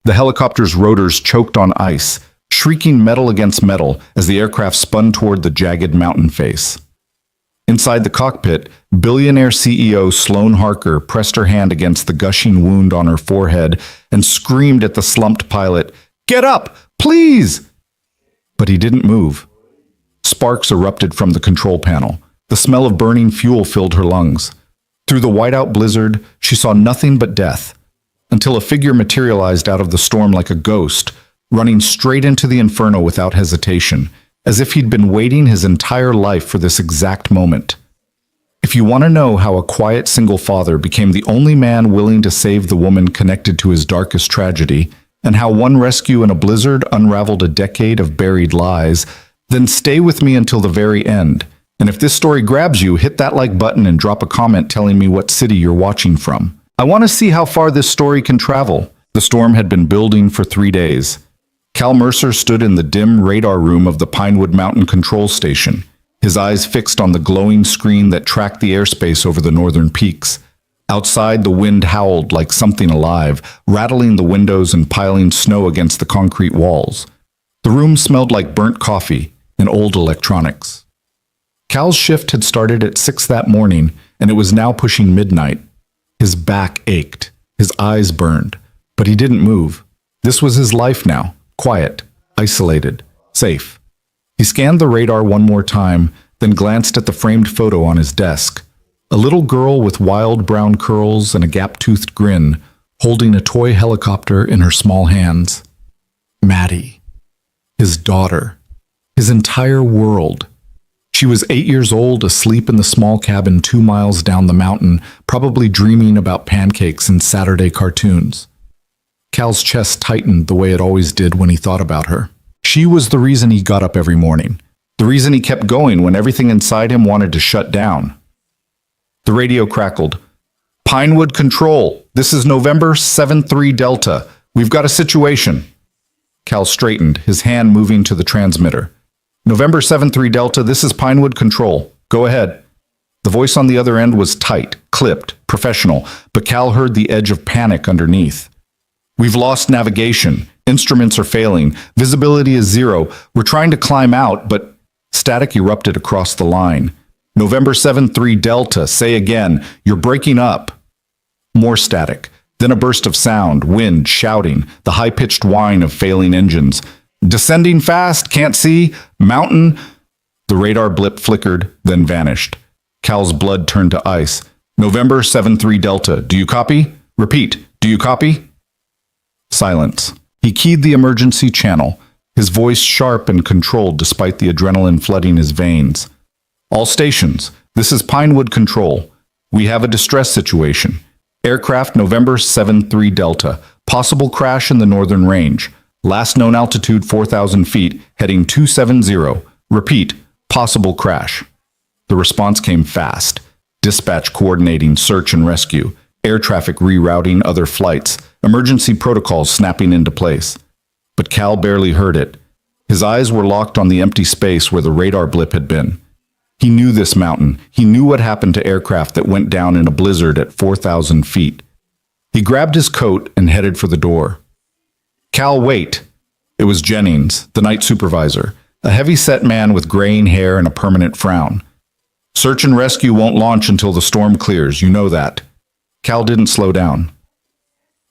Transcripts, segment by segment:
The helicopter's rotors choked on ice, shrieking metal against metal as the aircraft spun toward the jagged mountain face. Inside the cockpit, billionaire CEO Sloan Harker pressed her hand against the gushing wound on her forehead and screamed at the slumped pilot, "Get up, please!" But he didn't move. Sparks erupted from the control panel. The smell of burning fuel filled her lungs. Through the whiteout blizzard, she saw nothing but death, until a figure materialized out of the storm like a ghost, running straight into the inferno without hesitation, as if he'd been waiting his entire life for this exact moment. If you want to know how a quiet single father became the only man willing to save the woman connected to his darkest tragedy, and how one rescue in a blizzard unraveled a decade of buried lies, then stay with me until the very end. And if this story grabs you, hit that like button and drop a comment telling me what city you're watching from. I want to see how far this story can travel. The storm had been building for 3 days. Cal Mercer stood in the dim radar room of the Pinewood Mountain Control Station, his eyes fixed on the glowing screen that tracked the airspace over the northern peaks. Outside, the wind howled like something alive, rattling the windows and piling snow against the concrete walls. The room smelled like burnt coffee and old electronics. Cal's shift had started at 6 that morning, and it was now pushing midnight. His back ached, his eyes burned, but he didn't move. This was his life now. Quiet, isolated, safe. He scanned the radar one more time, then glanced at the framed photo on his desk. A little girl with wild brown curls and a gap-toothed grin, holding a toy helicopter in her small hands. Maddie. His daughter. His entire world. She was 8 years old, asleep in the small cabin 2 miles down the mountain, probably dreaming about pancakes and Saturday cartoons. Cal's chest tightened the way it always did when he thought about her. She was the reason he got up every morning, the reason he kept going when everything inside him wanted to shut down. The radio crackled. "Pinewood Control, this is November 7-3 Delta. We've got a situation." Cal straightened, his hand moving to the transmitter. "November 7-3 Delta, this is Pinewood Control. Go ahead." The voice on the other end was tight, clipped, professional, but Cal heard the edge of panic underneath. "We've lost navigation. Instruments are failing. Visibility is 0. We're trying to climb out, but..." Static erupted across the line. "November 7-3 Delta, say again. You're breaking up." More static. Then a burst of sound, wind, shouting, the high-pitched whine of failing engines. "Descending fast, can't see. Mountain..." The radar blip flickered, then vanished. Cal's blood turned to ice. "November 7-3 Delta, do you copy? Repeat, do you copy?" Silence. He keyed the emergency channel, his voice sharp and controlled despite the adrenaline flooding his veins. "All stations, this is Pinewood Control. We have a distress situation. Aircraft November 7-3 Delta. Possible crash in the northern range. Last known altitude 4,000 feet, heading 270. Repeat, possible crash." The response came fast. Dispatch coordinating search and rescue. Air traffic rerouting other flights. Emergency protocols snapping into place. But Cal barely heard it. His eyes were locked on the empty space where the radar blip had been. He knew this mountain. He knew what happened to aircraft that went down in a blizzard at 4,000 feet. He grabbed his coat and headed for the door. "Cal, wait." It was Jennings, the night supervisor, a heavy-set man with graying hair and a permanent frown. "Search and rescue won't launch until the storm clears, you know that." Cal didn't slow down.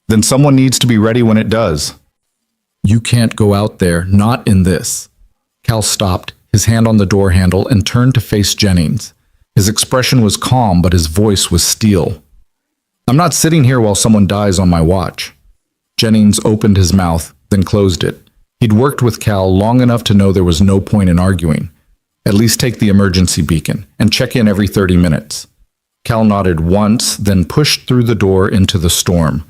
"Then someone needs to be ready when it does." "You can't go out there, not in this." Cal stopped, his hand on the door handle, and turned to face Jennings. His expression was calm, but his voice was steel. "I'm not sitting here while someone dies on my watch." Jennings opened his mouth, then closed it. He'd worked with Cal long enough to know there was no point in arguing. At least take the emergency beacon, and check in every 30 minutes. Cal nodded once, then pushed through the door into the storm.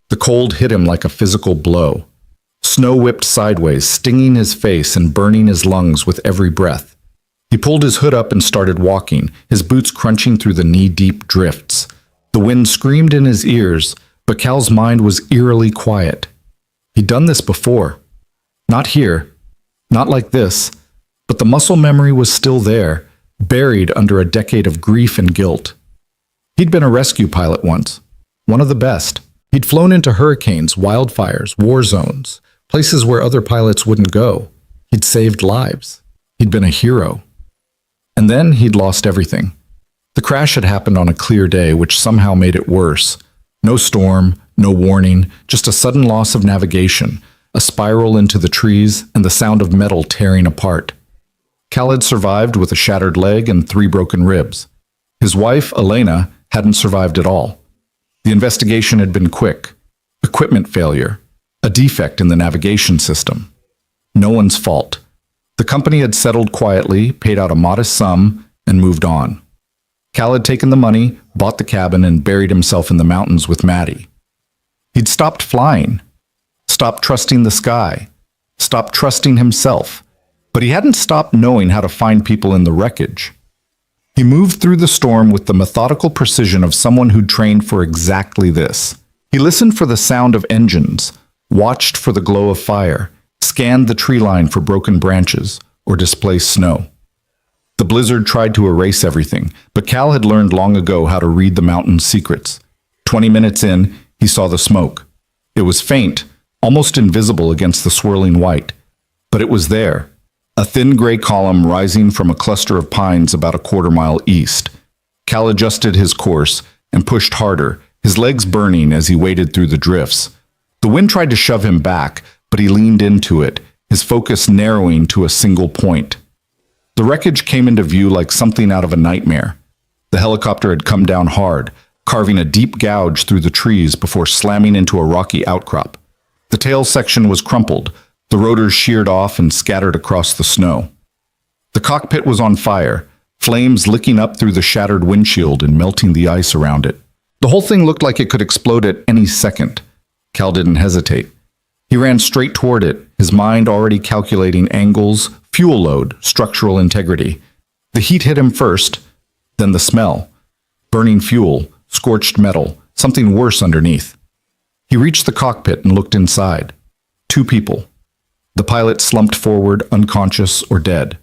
The cold hit him like a physical blow. Snow whipped sideways, stinging his face and burning his lungs with every breath. He pulled his hood up and started walking, his boots crunching through the knee-deep drifts. The wind screamed in his ears, but Cal's mind was eerily quiet. He'd done this before. Not here, not like this, but the muscle memory was still there, buried under a decade of grief and guilt. He'd been a rescue pilot once, one of the best. He'd flown into hurricanes, wildfires, war zones, places where other pilots wouldn't go. He'd saved lives. He'd been a hero. And then he'd lost everything. The crash had happened on a clear day, which somehow made it worse. No storm, no warning, just a sudden loss of navigation, a spiral into the trees, and the sound of metal tearing apart. Cal had survived with a shattered leg and 3 broken ribs. His wife, Elena, hadn't survived at all. The investigation had been quick. Equipment failure. A defect in the navigation system. No one's fault. The company had settled quietly, paid out a modest sum, and moved on. Cal had taken the money, bought the cabin, and buried himself in the mountains with Maddie. He'd stopped flying, stopped trusting the sky, stopped trusting himself, but he hadn't stopped knowing how to find people in the wreckage. He moved through the storm with the methodical precision of someone who'd trained for exactly this. He listened for the sound of engines, watched for the glow of fire, scanned the tree line for broken branches or displaced snow. The blizzard tried to erase everything, but Cal had learned long ago how to read the mountain's secrets. 20 minutes in, he saw the smoke. It was faint, almost invisible against the swirling white, but it was there, a thin gray column rising from a cluster of pines about a quarter-mile east. Cal adjusted his course and pushed harder, his legs burning as he waded through the drifts. The wind tried to shove him back, but he leaned into it, his focus narrowing to a single point. The wreckage came into view like something out of a nightmare. The helicopter had come down hard, carving a deep gouge through the trees before slamming into a rocky outcrop. The tail section was crumpled, the rotors sheared off and scattered across the snow. The cockpit was on fire, flames licking up through the shattered windshield and melting the ice around it. The whole thing looked like it could explode at any second. Cal didn't hesitate. He ran straight toward it, his mind already calculating angles, fuel load, structural integrity. The heat hit him first, then the smell. Burning fuel, scorched metal, something worse underneath. He reached the cockpit and looked inside. 2 people. The pilot slumped forward, unconscious or dead.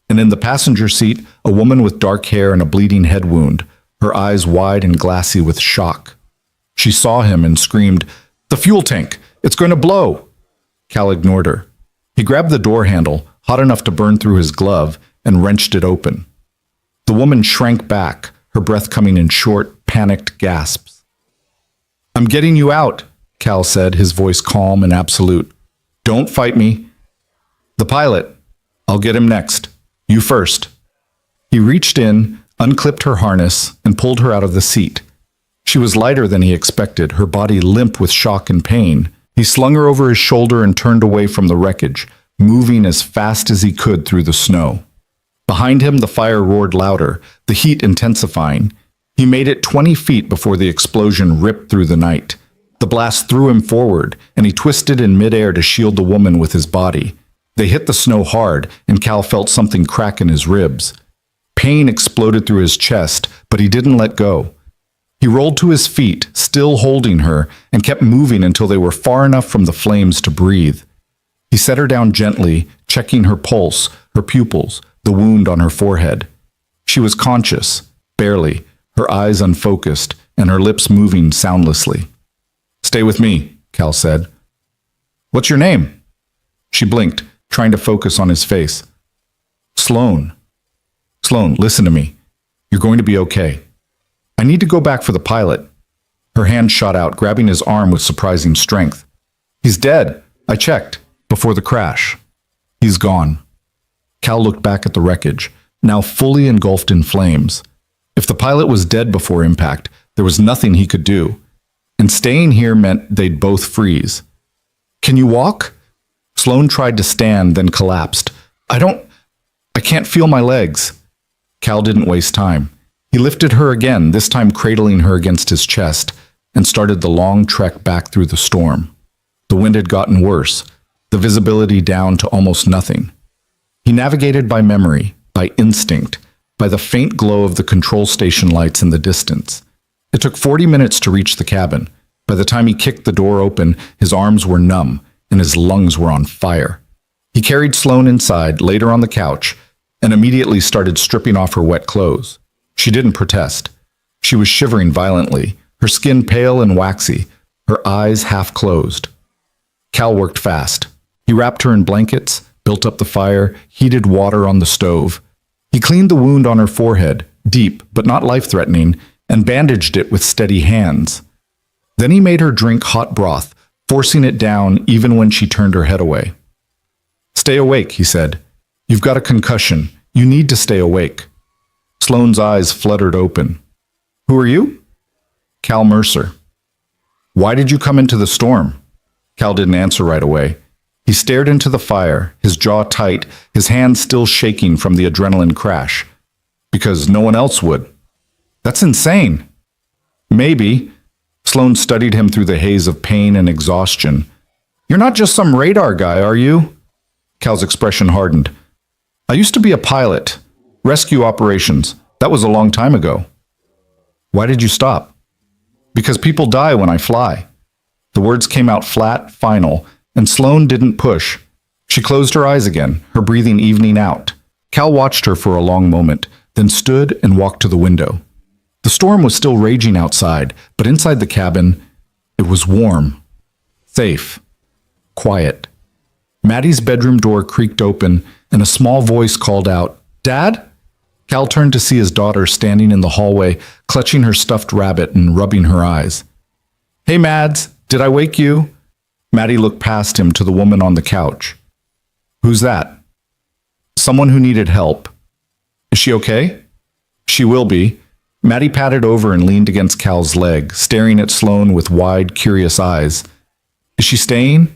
And in the passenger seat, a woman with dark hair and a bleeding head wound, her eyes wide and glassy with shock. She saw him and screamed, "The fuel tank! It's going to blow!" Cal ignored her. He grabbed the door handle, hot enough to burn through his glove, and wrenched it open. The woman shrank back, her breath coming in short, panicked gasps. "I'm getting you out," Cal said, his voice calm and absolute. "Don't fight me." "The pilot. I'll get him next. You first." He reached in, unclipped her harness, and pulled her out of the seat. She was lighter than he expected, her body limp with shock and pain. He slung her over his shoulder and turned away from the wreckage, moving as fast as he could through the snow. Behind him, the fire roared louder, the heat intensifying. He made it 20 feet before the explosion ripped through the night. The blast threw him forward, and he twisted in midair to shield the woman with his body. They hit the snow hard, and Cal felt something crack in his ribs. Pain exploded through his chest, but he didn't let go. He rolled to his feet, still holding her, and kept moving until they were far enough from the flames to breathe. He set her down gently, checking her pulse, her pupils, the wound on her forehead. She was conscious, barely, her eyes unfocused, and her lips moving soundlessly. "Stay with me," Cal said. "What's your name?" She blinked, trying to focus on his face. "Sloan. Sloan, listen to me. You're going to be okay. I need to go back for the pilot." Her hand shot out, grabbing his arm with surprising strength. "He's dead. I checked. Before the crash. He's gone." Cal looked back at the wreckage, now fully engulfed in flames. If the pilot was dead before impact, there was nothing he could do. And staying here meant they'd both freeze. "Can you walk?" Sloan tried to stand, then collapsed. I can't feel my legs." Cal didn't waste time. He lifted her again, this time cradling her against his chest, and started the long trek back through the storm. The wind had gotten worse, the visibility down to almost nothing. He navigated by memory, by instinct, by the faint glow of the control station lights in the distance. It took 40 minutes to reach the cabin. By the time he kicked the door open, his arms were numb, and his lungs were on fire. He carried Sloan inside, laid her on the couch, and immediately started stripping off her wet clothes. She didn't protest. She was shivering violently, her skin pale and waxy, her eyes half closed. Cal worked fast. He wrapped her in blankets, built up the fire, heated water on the stove. He cleaned the wound on her forehead, deep but not life-threatening, and bandaged it with steady hands. Then he made her drink hot broth, forcing it down even when she turned her head away. "Stay awake," he said. "You've got a concussion. You need to stay awake." Sloane's eyes fluttered open. "Who are you?" "Cal Mercer." "Why did you come into the storm?" Cal didn't answer right away. He stared into the fire, his jaw tight, his hands still shaking from the adrenaline crash. "Because no one else would." "That's insane." "Maybe." Sloane studied him through the haze of pain and exhaustion. "You're not just some radar guy, are you?" Cal's expression hardened. "I used to be a pilot. Rescue operations. That was a long time ago." "Why did you stop?" "Because people die when I fly." The words came out flat, final, and Sloane didn't push. She closed her eyes again, her breathing evening out. Cal watched her for a long moment, then stood and walked to the window. The storm was still raging outside, but inside the cabin, it was warm, safe, quiet. Maddie's bedroom door creaked open, and a small voice called out, "Dad?" Cal turned to see his daughter standing in the hallway, clutching her stuffed rabbit and rubbing her eyes. "Hey, Mads, did I wake you?" Maddie looked past him to the woman on the couch. "Who's that?" "Someone who needed help." "Is she okay?" "She will be." Maddie patted over and leaned against Cal's leg, staring at Sloane with wide, curious eyes. "Is she staying?"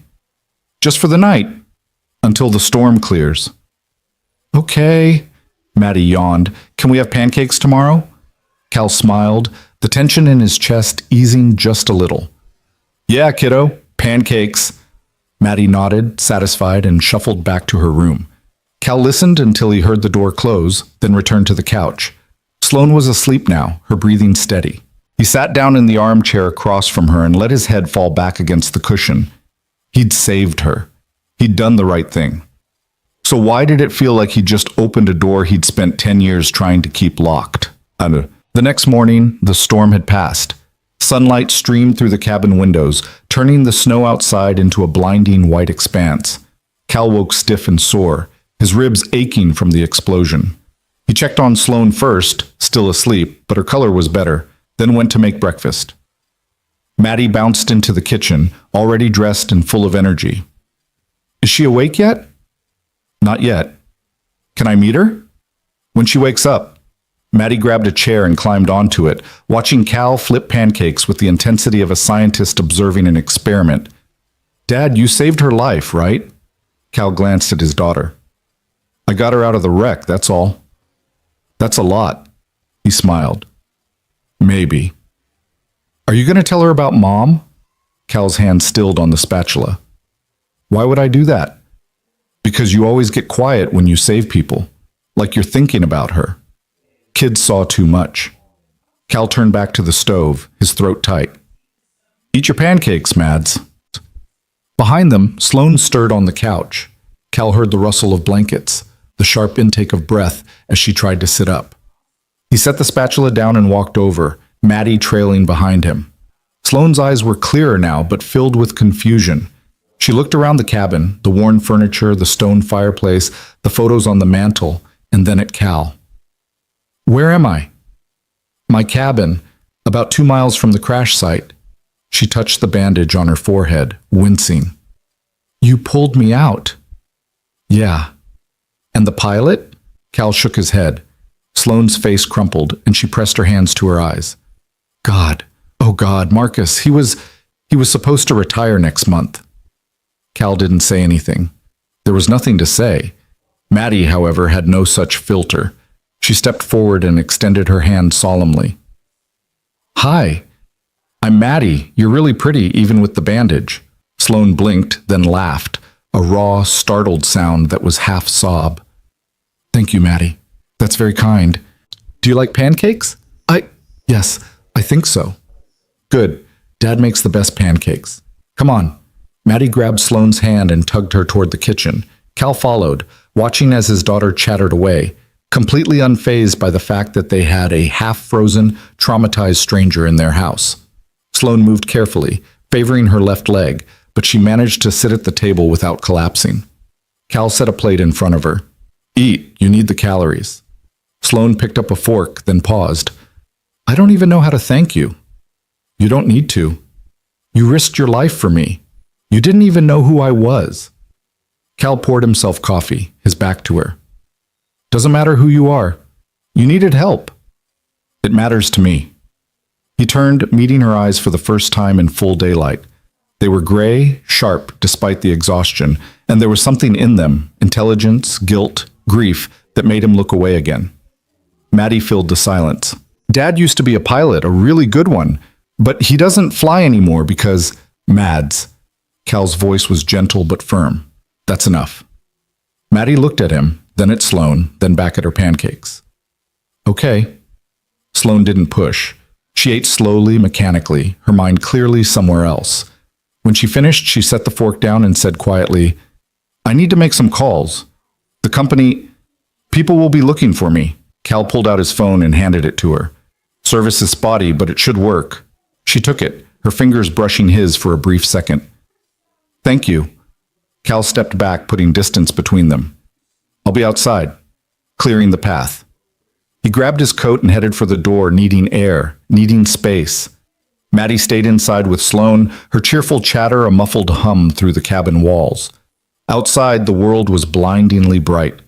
"Just for the night, until the storm clears." "Okay." Maddie yawned. "Can we have pancakes tomorrow?" Cal smiled, the tension in his chest easing just a little. "Yeah, kiddo, pancakes." Maddie nodded, satisfied, and shuffled back to her room. Cal listened until he heard the door close, then returned to the couch. Sloane was asleep now, her breathing steady. He sat down in the armchair across from her and let his head fall back against the cushion. He'd saved her. He'd done the right thing. So why did it feel like he just opened a door he'd spent 10 years trying to keep locked? The next morning, the storm had passed. Sunlight streamed through the cabin windows, turning the snow outside into a blinding white expanse. Cal woke stiff and sore, his ribs aching from the explosion. He checked on Sloane first, still asleep, but her color was better, then went to make breakfast. Maddie bounced into the kitchen, already dressed and full of energy. "Is she awake yet?" "Not yet." "Can I meet her?" "When she wakes up." Maddie grabbed a chair and climbed onto it, watching Cal flip pancakes with the intensity of a scientist observing an experiment. "Dad, you saved her life, right?" Cal glanced at his daughter. "I got her out of the wreck, that's all." "That's a lot." He smiled. "Maybe." "Are you going to tell her about Mom?" Cal's hand stilled on the spatula. "Why would I do that?" "Because you always get quiet when you save people, like you're thinking about her." Kids saw too much. Cal turned back to the stove, his throat tight. "Eat your pancakes, Mads." Behind them, Sloane stirred on the couch. Cal heard the rustle of blankets, the sharp intake of breath as she tried to sit up. He set the spatula down and walked over, Maddie trailing behind him. Sloane's eyes were clearer now, but filled with confusion. She looked around the cabin, the worn furniture, the stone fireplace, the photos on the mantel, and then at Cal. "Where am I?" "My cabin, about 2 miles from the crash site." She touched the bandage on her forehead, wincing. "You pulled me out." "Yeah." "And the pilot?" Cal shook his head. Sloane's face crumpled, and she pressed her hands to her eyes. "God, oh God, Marcus, he was supposed to retire next month." Cal didn't say anything. There was nothing to say. Maddie, however, had no such filter. She stepped forward and extended her hand solemnly. "Hi, I'm Maddie. You're really pretty, even with the bandage." Sloane blinked, then laughed, a raw, startled sound that was half sob. "Thank you, Maddie. That's very kind. Do you like pancakes?" Yes, I think so." "Good. Dad makes the best pancakes. Come on." Maddie grabbed Sloane's hand and tugged her toward the kitchen. Cal followed, watching as his daughter chattered away, completely unfazed by the fact that they had a half-frozen, traumatized stranger in their house. Sloane moved carefully, favoring her left leg, but she managed to sit at the table without collapsing. Cal set a plate in front of her. Eat, you need the calories. Sloane picked up a fork, then paused. I don't even know how to thank you. You don't need to. You risked your life for me. You didn't even know who I was. Cal poured himself coffee, his back to her. Doesn't matter who you are. You needed help. It matters to me. He turned, meeting her eyes for the first time in full daylight. They were gray, sharp, despite the exhaustion, and there was something in them, intelligence, guilt, grief, that made him look away again. Maddie filled the silence. Dad used to be a pilot, a really good one, but he doesn't fly anymore because Mads. Cal's voice was gentle but firm. That's enough. Maddie looked at him, then at Sloane, then back at her pancakes. Okay. Sloane didn't push. She ate slowly, mechanically, her mind clearly somewhere else. When she finished, she set the fork down and said quietly, I need to make some calls. The company, people will be looking for me. Cal pulled out his phone and handed it to her. Service is spotty, but it should work. She took it, her fingers brushing his for a brief second. Thank you. Cal stepped back, putting distance between them. I'll be outside, clearing the path. He grabbed his coat and headed for the door, needing air, needing space. Maddie stayed inside with Sloane, her cheerful chatter a muffled hum through the cabin walls. Outside, the world was blindingly bright.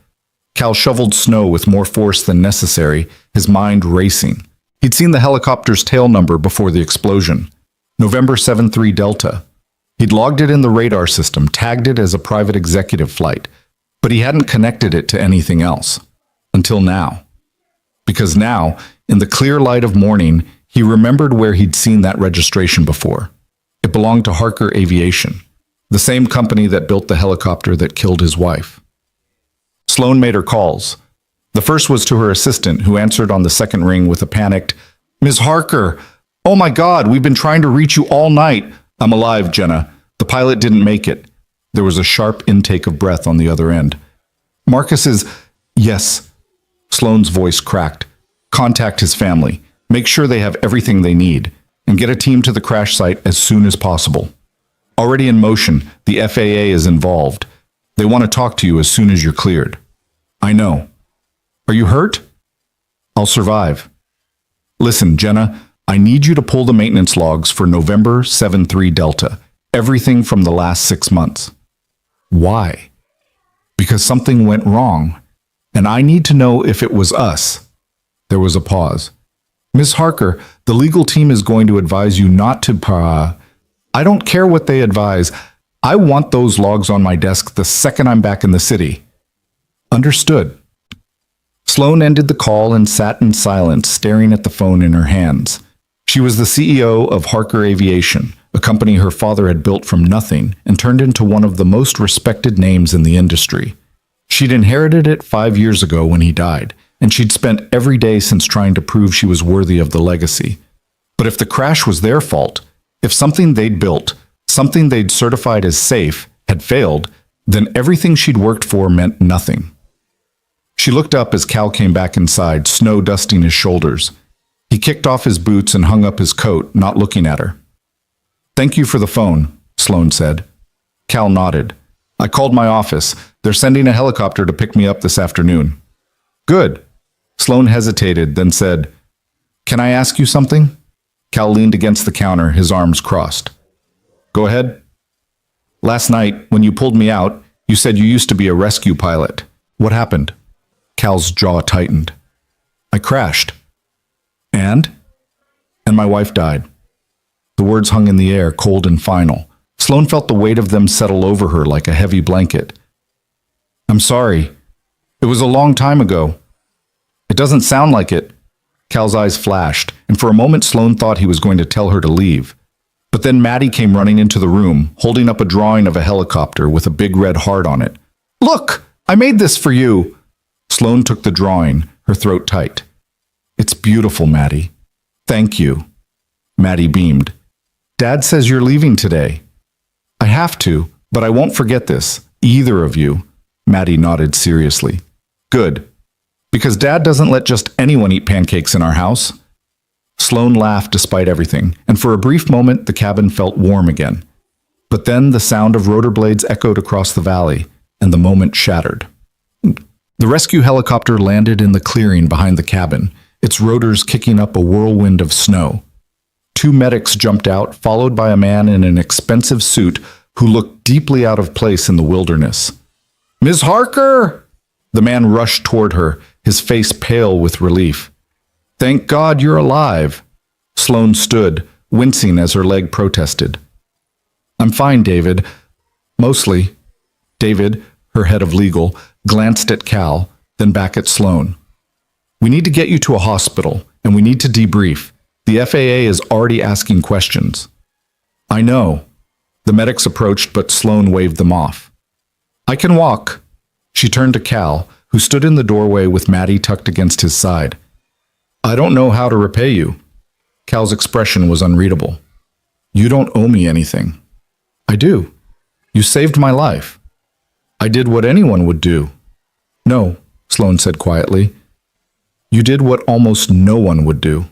Cal shoveled snow with more force than necessary, his mind racing. He'd seen the helicopter's tail number before the explosion. November 73 Delta. He'd logged it in the radar system, tagged it as a private executive flight, but he hadn't connected it to anything else. Until now. Because now, in the clear light of morning, he remembered where he'd seen that registration before. It belonged to Harker Aviation, the same company that built the helicopter that killed his wife. Sloane made her calls. The first was to her assistant, who answered on the second ring with a panicked, Ms. Harker, oh my God, we've been trying to reach you all night. I'm alive, Jenna. The pilot didn't make it. There was a sharp intake of breath on the other end. Marcus is, yes. Sloane's voice cracked. Contact his family. Make sure they have everything they need, and get a team to the crash site as soon as possible. Already in motion, the FAA is involved. They want to talk to you as soon as you're cleared. I know. Are you hurt? I'll survive. Listen, Jenna, I need you to pull the maintenance logs for November 73 Delta. Everything from the last 6 months. Why? Because something went wrong, and I need to know if it was us. There was a pause. Miss Harker, the legal team is going to advise you not to I don't care what they advise. I want those logs on my desk the second I'm back in the city. Understood. Sloane ended the call and sat in silence, staring at the phone in her hands. She was the CEO of Harker Aviation, a company her father had built from nothing and turned into one of the most respected names in the industry. She'd inherited it 5 years ago when he died, and she'd spent every day since trying to prove she was worthy of the legacy. But if the crash was their fault, if something they'd built, something they'd certified as safe, had failed, then everything she'd worked for meant nothing. She looked up as Cal came back inside, snow dusting his shoulders. He kicked off his boots and hung up his coat, not looking at her. Thank you for the phone, Sloane said. Cal nodded. I called my office. They're sending a helicopter to pick me up this afternoon. Good. Sloane hesitated, then said, Can I ask you something? Cal leaned against the counter, his arms crossed. Go ahead. Last night, when you pulled me out, you said you used to be a rescue pilot. What happened? Cal's jaw tightened. I crashed. And? And my wife died. The words hung in the air, cold and final. Sloane felt the weight of them settle over her like a heavy blanket. I'm sorry. It was a long time ago. It doesn't sound like it. Cal's eyes flashed, and for a moment Sloane thought he was going to tell her to leave. But then Maddie came running into the room, holding up a drawing of a helicopter with a big red heart on it. Look! I made this for you! Sloane took the drawing, her throat tight. It's beautiful, Maddie. Thank you. Maddie beamed. Dad says you're leaving today. I have to, but I won't forget this. Either of you. Maddie nodded seriously. Good. Because Dad doesn't let just anyone eat pancakes in our house. Sloane laughed despite everything, and for a brief moment the cabin felt warm again. But then the sound of rotor blades echoed across the valley, and the moment shattered. The rescue helicopter landed in the clearing behind the cabin, its rotors kicking up a whirlwind of snow. Two medics jumped out, followed by a man in an expensive suit who looked deeply out of place in the wilderness. "Miss Harker!" The man rushed toward her, his face pale with relief. "Thank God you're alive." Sloane stood, wincing as her leg protested. "I'm fine, David. Mostly." David, her head of legal, glanced at Cal, then back at Sloane. "We need to get you to a hospital, and we need to debrief. The FAA is already asking questions." "I know." The medics approached, but Sloane waved them off. "I can walk." She turned to Cal, who stood in the doorway with Maddie tucked against his side. "I don't know how to repay you." Cal's expression was unreadable. "You don't owe me anything." "I do. You saved my life." "I did what anyone would do." "No," Sloane said quietly. "You did what almost no one would do."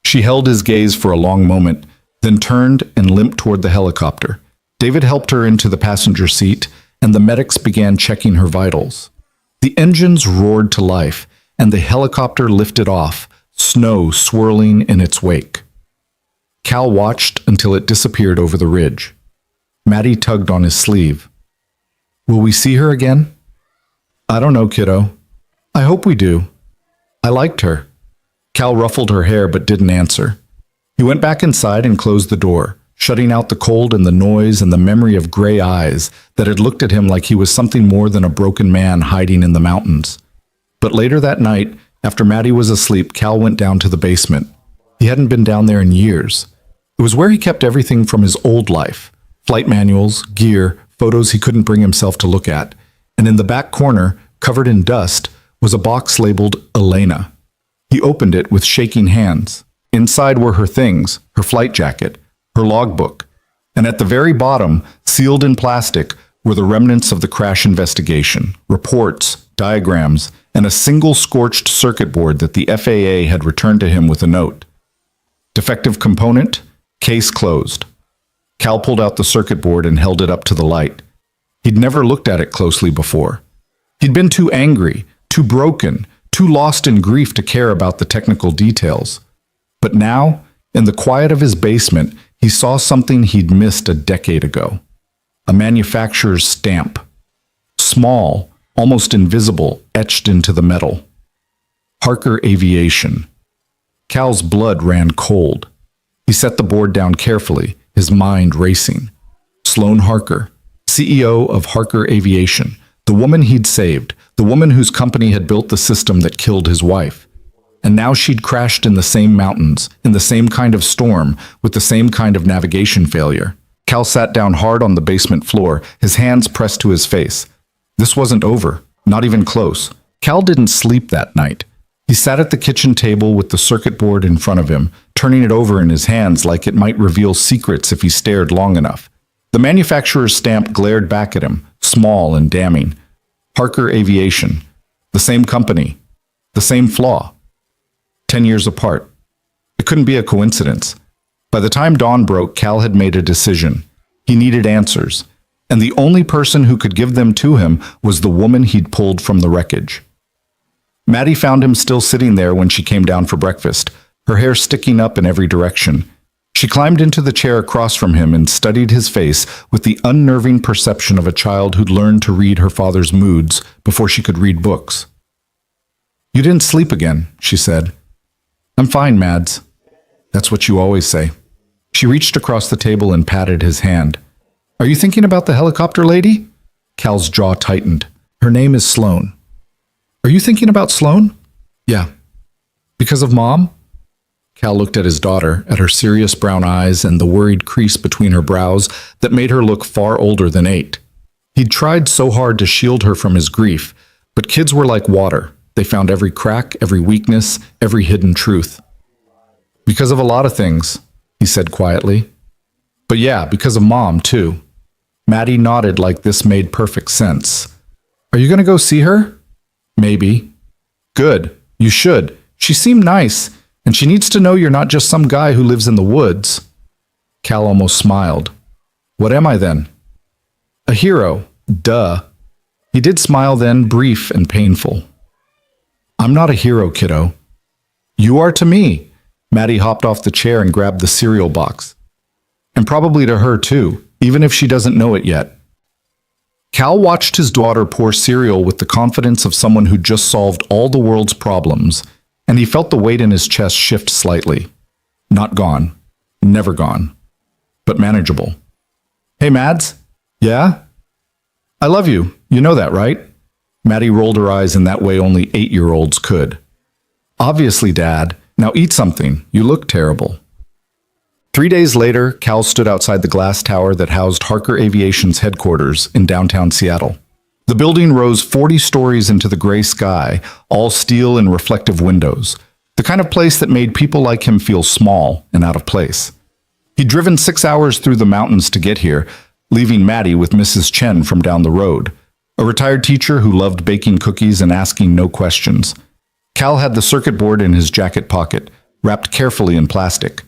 She held his gaze for a long moment, then turned and limped toward the helicopter. David helped her into the passenger seat, and the medics began checking her vitals. The engines roared to life, and the helicopter lifted off, snow swirling in its wake. Cal watched until it disappeared over the ridge. Maddie tugged on his sleeve. "Will we see her again?" "I don't know, kiddo. I hope we do. I liked her." Cal ruffled her hair but didn't answer. He went back inside and closed the door, shutting out the cold and the noise and the memory of gray eyes that had looked at him like he was something more than a broken man hiding in the mountains. But later that night, after Maddie was asleep, Cal went down to the basement. He hadn't been down there in years. It was where he kept everything from his old life: flight manuals, gear, photos he couldn't bring himself to look at. And in the back corner, covered in dust, was a box labeled Elena. He opened it with shaking hands. Inside were her things, her flight jacket, her logbook, and at the very bottom, sealed in plastic, were the remnants of the crash investigation, reports, diagrams, and a single scorched circuit board that the FAA had returned to him with a note. Defective component, case closed. Cal pulled out the circuit board and held it up to the light. He'd never looked at it closely before. He'd been too angry, too broken, too lost in grief to care about the technical details. But now, in the quiet of his basement, he saw something he'd missed a decade ago. A manufacturer's stamp. Small, almost invisible, etched into the metal. Harker Aviation. Cal's blood ran cold. He set the board down carefully, his mind racing. Sloane Harker, CEO of Harker Aviation, the woman he'd saved, the woman whose company had built the system that killed his wife. And now she'd crashed in the same mountains, in the same kind of storm, with the same kind of navigation failure. Cal sat down hard on the basement floor, his hands pressed to his face. This wasn't over, not even close. Cal didn't sleep that night. He sat at the kitchen table with the circuit board in front of him, turning it over in his hands like it might reveal secrets if he stared long enough. The manufacturer's stamp glared back at him, small and damning. Harker Aviation. The same company. The same flaw. 10 years apart. It couldn't be a coincidence. By the time dawn broke, Cal had made a decision. He needed answers, and the only person who could give them to him was the woman he'd pulled from the wreckage. Maddie found him still sitting there when she came down for breakfast, her hair sticking up in every direction. She climbed into the chair across from him and studied his face with the unnerving perception of a child who'd learned to read her father's moods before she could read books. "You didn't sleep again," she said. "I'm fine, Mads." "That's what you always say." She reached across the table and patted his hand. "Are you thinking about the helicopter lady?" Cal's jaw tightened. "Her name is Sloane." "Are you thinking about Sloane?" "Yeah." "Because of Mom?" Cal looked at his daughter, at her serious brown eyes and the worried crease between her brows that made her look far older than 8. He'd tried so hard to shield her from his grief, but kids were like water. They found every crack, every weakness, every hidden truth. "Because of a lot of things," he said quietly. "But yeah, because of Mom, too." Maddie nodded like this made perfect sense. "Are you going to go see her?" "Maybe." "Good. You should. She seemed nice. And she needs to know you're not just some guy who lives in the woods. Cal almost smiled. What am I then? A hero. Duh. He did smile then, brief and painful. I'm not a hero, kiddo. You are to me. Maddie hopped off the chair and grabbed the cereal box. And probably to her too, even if she doesn't know it yet. Cal watched his daughter pour cereal with the confidence of someone who just solved all the world's problems, and he felt the weight in his chest shift slightly. Not gone. Never gone. But manageable. Hey, Mads? Yeah? I love you. You know that, right? Maddie rolled her eyes in that way only 8-year-olds could. Obviously, Dad. Now eat something. You look terrible. 3 days later, Cal stood outside the glass tower that housed Harker Aviation's headquarters in downtown Seattle. The building rose 40 stories into the gray sky, all steel and reflective windows, the kind of place that made people like him feel small and out of place. He'd driven 6 hours through the mountains to get here, leaving Maddie with Mrs. Chen from down the road, a retired teacher who loved baking cookies and asking no questions. Cal had the circuit board in his jacket pocket, wrapped carefully in plastic.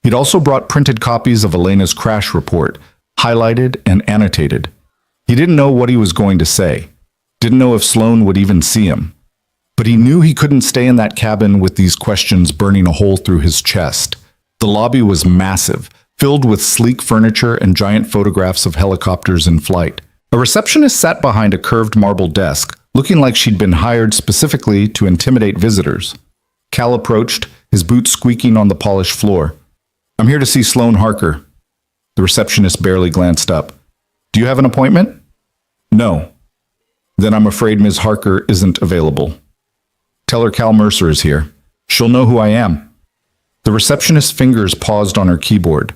He'd also brought printed copies of Elena's crash report, highlighted and annotated. He didn't know what he was going to say, didn't know if Sloan would even see him. But he knew he couldn't stay in that cabin with these questions burning a hole through his chest. The lobby was massive, filled with sleek furniture and giant photographs of helicopters in flight. A receptionist sat behind a curved marble desk, looking like she'd been hired specifically to intimidate visitors. Cal approached, his boots squeaking on the polished floor. I'm here to see Sloan Harker. The receptionist barely glanced up. Do you have an appointment? No. Then I'm afraid Ms. Harker isn't available. Tell her Cal Mercer is here. She'll know who I am. The receptionist's fingers paused on her keyboard.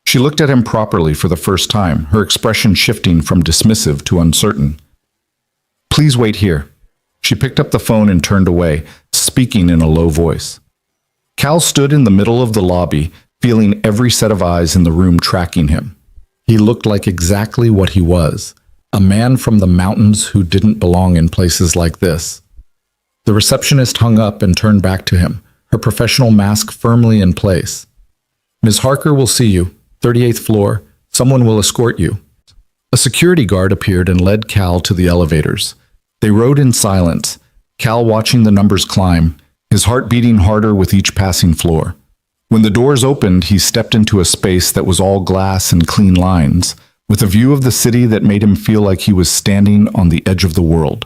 She looked at him properly for the first time, her expression shifting from dismissive to uncertain. Please wait here. She picked up the phone and turned away, speaking in a low voice. Cal stood in the middle of the lobby, feeling every set of eyes in the room tracking him. He looked like exactly what he was, a man from the mountains who didn't belong in places like this. The receptionist hung up and turned back to him, her professional mask firmly in place. Ms. Harker will see you, 38th floor. Someone will escort you. A security guard appeared and led Cal to the elevators. They rode in silence, Cal watching the numbers climb, his heart beating harder with each passing floor. When the doors opened, he stepped into a space that was all glass and clean lines, with a view of the city that made him feel like he was standing on the edge of the world.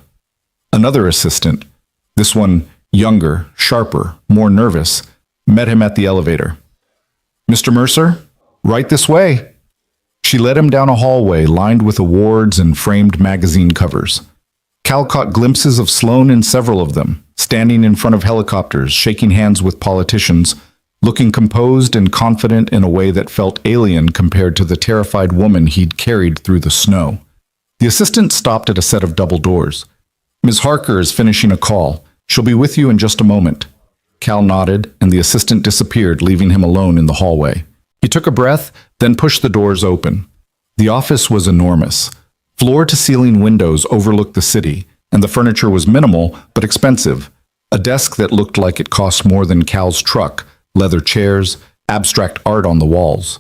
Another assistant, this one younger, sharper, more nervous, met him at the elevator. Mr. Mercer, right this way. She led him down a hallway lined with awards and framed magazine covers. Cal caught glimpses of Sloan in several of them, standing in front of helicopters, shaking hands with politicians, looking composed and confident in a way that felt alien compared to the terrified woman he'd carried through the snow. The assistant stopped at a set of double doors. Ms. Harker is finishing a call. She'll be with you in just a moment. Cal nodded, and the assistant disappeared, leaving him alone in the hallway. He took a breath, then pushed the doors open. The office was enormous. Floor-to-ceiling windows overlooked the city, and the furniture was minimal but expensive. A desk that looked like it cost more than Cal's truck, leather chairs, abstract art on the walls.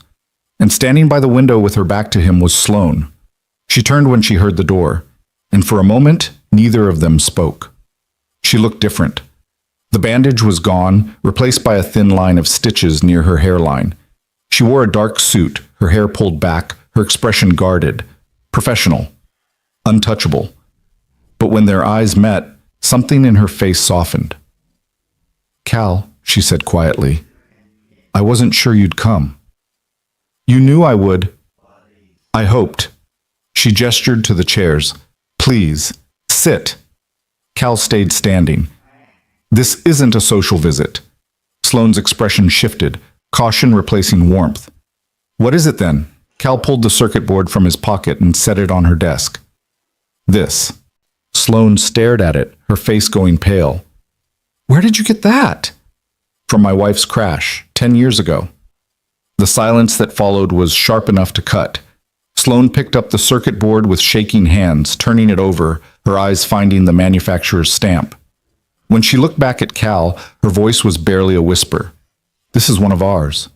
And standing by the window with her back to him was Sloan. She turned when she heard the door, and for a moment, neither of them spoke. She looked different. The bandage was gone, replaced by a thin line of stitches near her hairline. She wore a dark suit, her hair pulled back, her expression guarded, professional, untouchable. But when their eyes met, something in her face softened. Cal, she said quietly, I wasn't sure you'd come. You knew I would. I hoped. She gestured to the chairs. Please, sit. Cal stayed standing. This isn't a social visit. Sloane's expression shifted, caution replacing warmth. What is it then? Cal pulled the circuit board from his pocket and set it on her desk. This. Sloane stared at it, her face going pale. Where did you get that? From my wife's crash, 10 years ago. The silence that followed was sharp enough to cut. Sloane picked up the circuit board with shaking hands, turning it over, her eyes finding the manufacturer's stamp. When she looked back at Cal, her voice was barely a whisper. This is one of ours.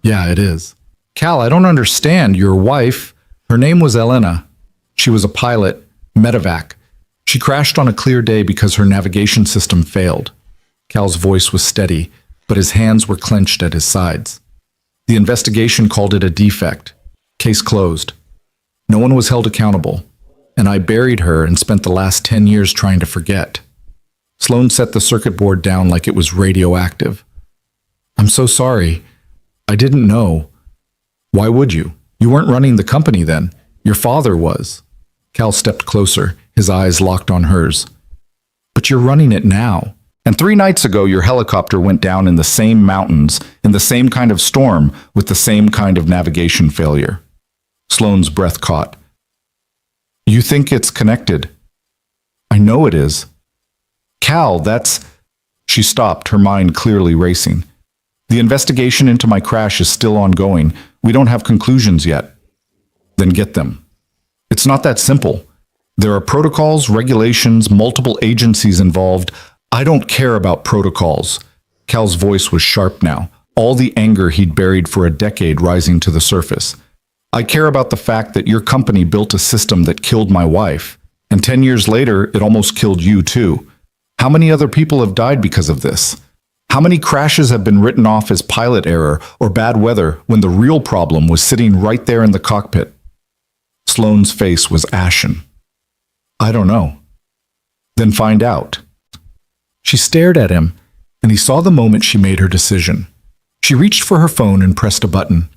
Yeah, it is. Cal, I don't understand. Your wife, her name was Elena. She was a pilot, medevac. She crashed on a clear day because her navigation system failed. Cal's voice was steady, but his hands were clenched at his sides. The investigation called it a defect. Case closed. No one was held accountable, and I buried her and spent the last 10 years trying to forget. Sloan set the circuit board down like it was radioactive. I'm so sorry. I didn't know. Why would you? You weren't running the company then. Your father was. Cal stepped closer, his eyes locked on hers. But you're running it now. And 3 nights ago, your helicopter went down in the same mountains, in the same kind of storm, with the same kind of navigation failure. Sloane's breath caught. You think it's connected? I know it is. Cal, that's... She stopped, her mind clearly racing. The investigation into my crash is still ongoing. We don't have conclusions yet. Then get them. It's not that simple. There are protocols, regulations, multiple agencies involved. I don't care about protocols. Cal's voice was sharp now, all the anger he'd buried for a decade rising to the surface. I care about the fact that your company built a system that killed my wife, and 10 years later, it almost killed you too. How many other people have died because of this? How many crashes have been written off as pilot error or bad weather when the real problem was sitting right there in the cockpit? Sloane's face was ashen. I don't know. Then find out. She stared at him, and he saw the moment she made her decision. She reached for her phone and pressed a button.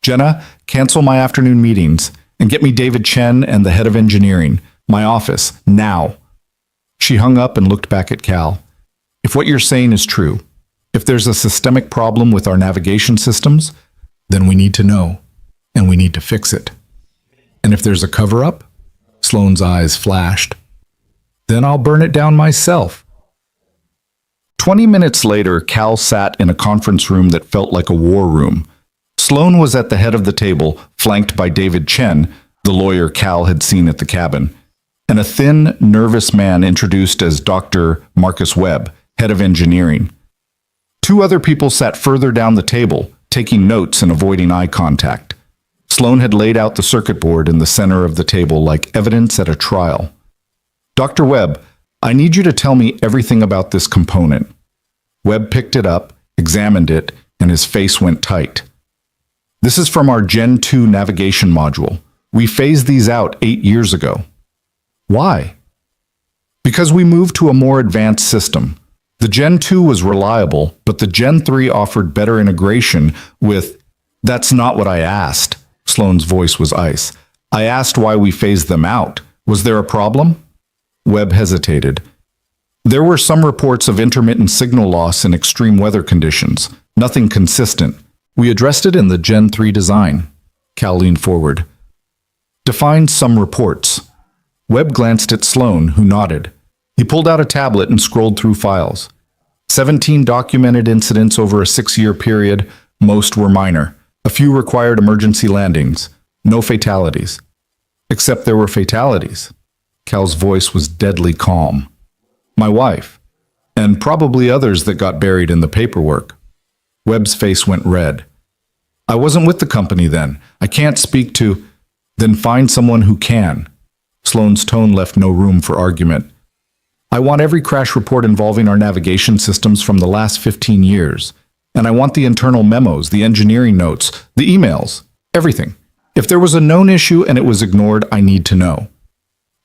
Jenna, cancel my afternoon meetings and get me David Chen and the head of engineering, my office, now. She hung up and looked back at Cal. If what you're saying is true, if there's a systemic problem with our navigation systems, then we need to know, and we need to fix it. And if there's a cover-up, Sloane's eyes flashed, then I'll burn it down myself. 20 minutes later, Cal sat in a conference room that felt like a war room. Sloane was at the head of the table, flanked by David Chen, the lawyer Cal had seen at the cabin, and a thin, nervous man introduced as Dr. Marcus Webb, head of engineering. 2 other people sat further down the table, taking notes and avoiding eye contact. Sloane had laid out the circuit board in the center of the table like evidence at a trial. Dr. Webb, I need you to tell me everything about this component. Webb picked it up, examined it, and his face went tight. This is from our Gen 2 navigation module. We phased these out 8 years ago. Why? Because we moved to a more advanced system. The Gen 2 was reliable, but the Gen 3 offered better integration with... That's not what I asked. Sloane's voice was ice. I asked why we phased them out. Was there a problem? Webb hesitated. There were some reports of intermittent signal loss in extreme weather conditions. Nothing consistent. We addressed it in the Gen 3 design. Cal leaned forward. Define some reports. Webb glanced at Sloane, who nodded. He pulled out a tablet and scrolled through files. 17 documented incidents over a 6-year period. Most were minor. A few required emergency landings. No fatalities. Except there were fatalities. Cal's voice was deadly calm. My wife. And probably others that got buried in the paperwork. Webb's face went red. I wasn't with the company then. I can't speak to... Then find someone who can. Sloane's tone left no room for argument. I want every crash report involving our navigation systems from the last 15 years. And I want the internal memos, the engineering notes, the emails, everything. If there was a known issue and it was ignored, I need to know.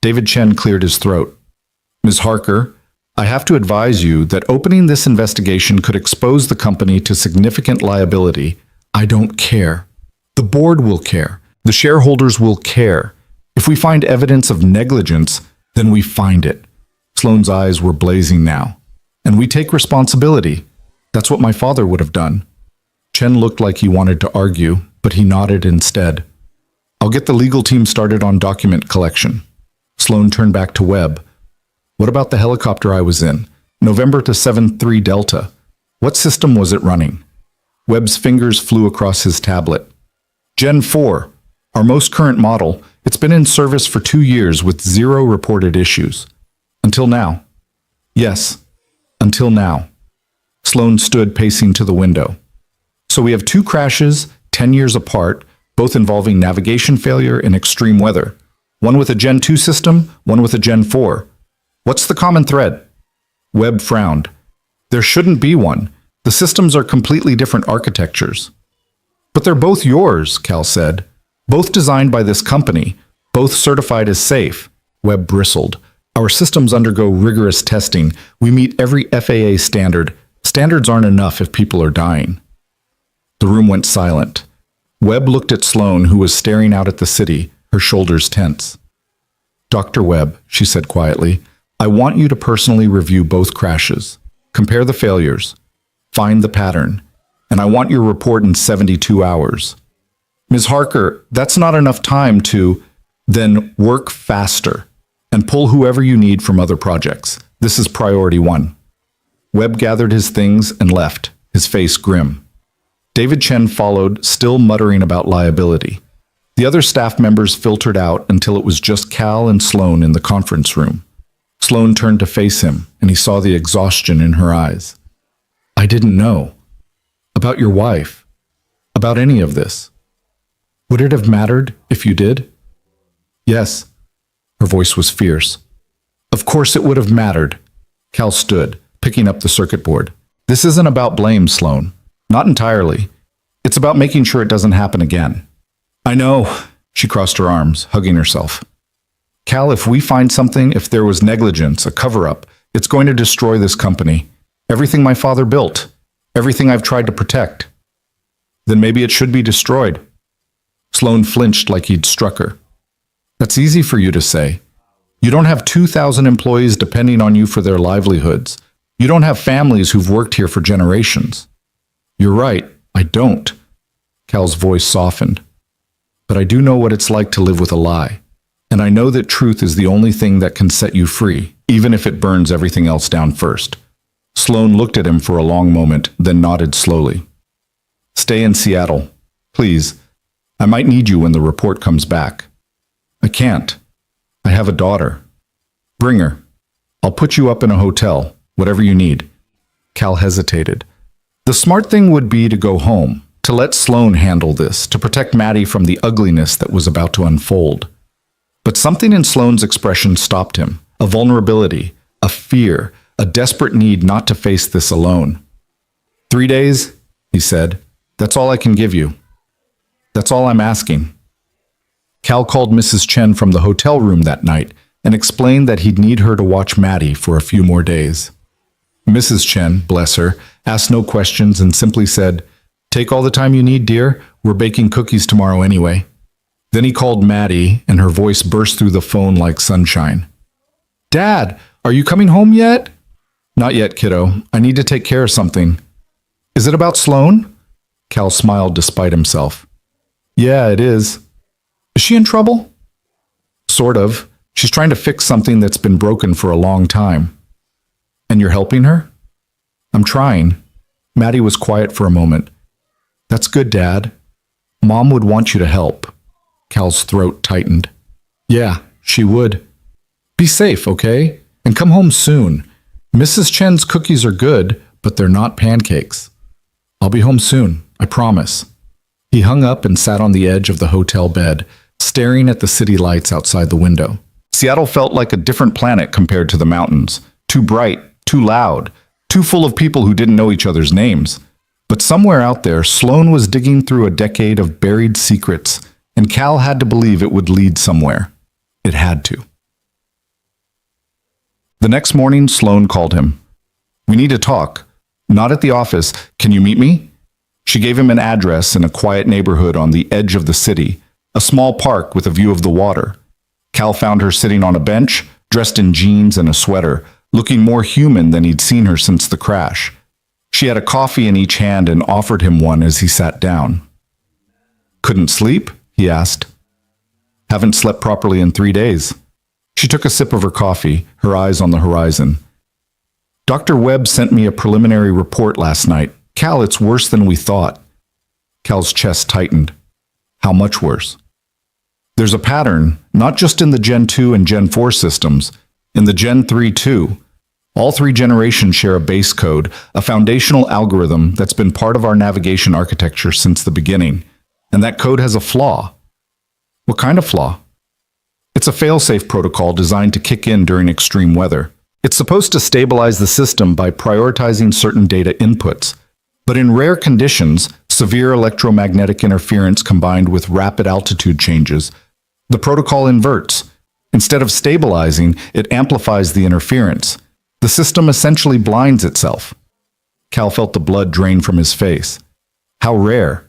David Chen cleared his throat. Ms. Harker, I have to advise you that opening this investigation could expose the company to significant liability. I don't care. The board will care. The shareholders will care. If we find evidence of negligence, then we find it. Sloane's eyes were blazing now. And we take responsibility. That's what my father would have done. Chen looked like he wanted to argue, but he nodded instead. I'll get the legal team started on document collection. Sloane turned back to Webb. What about the helicopter I was in? November to 7-3 Delta. What system was it running? Webb's fingers flew across his tablet. Gen 4. Our most current model. It's been in service for 2 years with 0 reported issues. Until now. Yes. Until now. Sloane stood pacing to the window. So we have two crashes, 10 years apart, both involving navigation failure and extreme weather. One with a Gen 2 system, one with a Gen 4. What's the common thread? Webb frowned. There shouldn't be one. The systems are completely different architectures. But they're both yours, Cal said. Both designed by this company, both certified as safe. Webb bristled. Our systems undergo rigorous testing. We meet every FAA standard. Standards aren't enough if people are dying. The room went silent. Webb looked at Sloan, who was staring out at the city, her shoulders tense. Dr. Webb, she said quietly, I want you to personally review both crashes. Compare the failures. Find the pattern. And I want your report in 72 hours. Ms. Harker, that's not enough time to then work faster and pull whoever you need from other projects. This is priority one. Webb gathered his things and left, his face grim. David Chen followed, still muttering about liability. The other staff members filtered out until it was just Cal and Sloan in the conference room. Sloan turned to face him, and he saw the exhaustion in her eyes. I didn't know. About your wife. About any of this. Would it have mattered if you did? Yes. Her voice was fierce. Of course it would have mattered. Cal stood, picking up the circuit board. This isn't about blame, Sloan. Not entirely. It's about making sure it doesn't happen again. I know. She crossed her arms, hugging herself. Cal, if we find something, if there was negligence, a cover-up, it's going to destroy this company. Everything my father built. Everything I've tried to protect. Then maybe it should be destroyed. Sloan flinched like he'd struck her. That's easy for you to say. You don't have 2,000 employees depending on you for their livelihoods. You don't have families who've worked here for generations. You're right, I don't. Cal's voice softened. But I do know what it's like to live with a lie. And I know that truth is the only thing that can set you free, even if it burns everything else down first. Sloan looked at him for a long moment, then nodded slowly. Stay in Seattle. Please. I might need you when the report comes back. I can't. I have a daughter. Bring her. I'll put you up in a hotel, whatever you need. Cal hesitated. The smart thing would be to go home, to let Sloan handle this, to protect Maddie from the ugliness that was about to unfold. But something in Sloan's expression stopped him. A vulnerability, a fear, a desperate need not to face this alone. 3 days, he said. That's all I can give you. That's all I'm asking. Cal called Mrs. Chen from the hotel room that night and explained that he'd need her to watch Maddie for a few more days. Mrs. Chen, bless her, asked no questions and simply said, Take all the time you need, dear. We're baking cookies tomorrow anyway. Then he called Maddie, and her voice burst through the phone like sunshine. Dad, are you coming home yet? Not yet, kiddo. I need to take care of something. Is it about Sloan? Cal smiled despite himself. Yeah, it is. Is she in trouble? Sort of. She's trying to fix something that's been broken for a long time. And you're helping her? I'm trying. Maddie was quiet for a moment. That's good, Dad. Mom would want you to help. Cal's throat tightened. Yeah, she would. Be safe, okay? And come home soon. Mrs. Chen's cookies are good, but they're not pancakes. I'll be home soon, I promise. He hung up and sat on the edge of the hotel bed, staring at the city lights outside the window. Seattle felt like a different planet compared to the mountains. Too bright, too loud, too full of people who didn't know each other's names. But somewhere out there, Sloan was digging through a decade of buried secrets, and Cal had to believe it would lead somewhere. It had to. The next morning, Sloan called him. We need to talk. Not at the office. Can you meet me? She gave him an address in a quiet neighborhood on the edge of the city, a small park with a view of the water. Cal found her sitting on a bench, dressed in jeans and a sweater, looking more human than he'd seen her since the crash. She had a coffee in each hand and offered him one as he sat down. Couldn't sleep? He asked. Haven't slept properly in 3 days. She took a sip of her coffee, her eyes on the horizon. Dr. Webb sent me a preliminary report last night. Cal, it's worse than we thought. Cal's chest tightened. How much worse? There's a pattern, not just in the Gen 2 and Gen 4 systems, in the Gen 3 too. All three generations share a base code, a foundational algorithm that's been part of our navigation architecture since the beginning. And that code has a flaw. What kind of flaw? It's a fail-safe protocol designed to kick in during extreme weather. It's supposed to stabilize the system by prioritizing certain data inputs. But in rare conditions, severe electromagnetic interference combined with rapid altitude changes, the protocol inverts. Instead of stabilizing, it amplifies the interference. The system essentially blinds itself. Cal felt the blood drain from his face. How rare.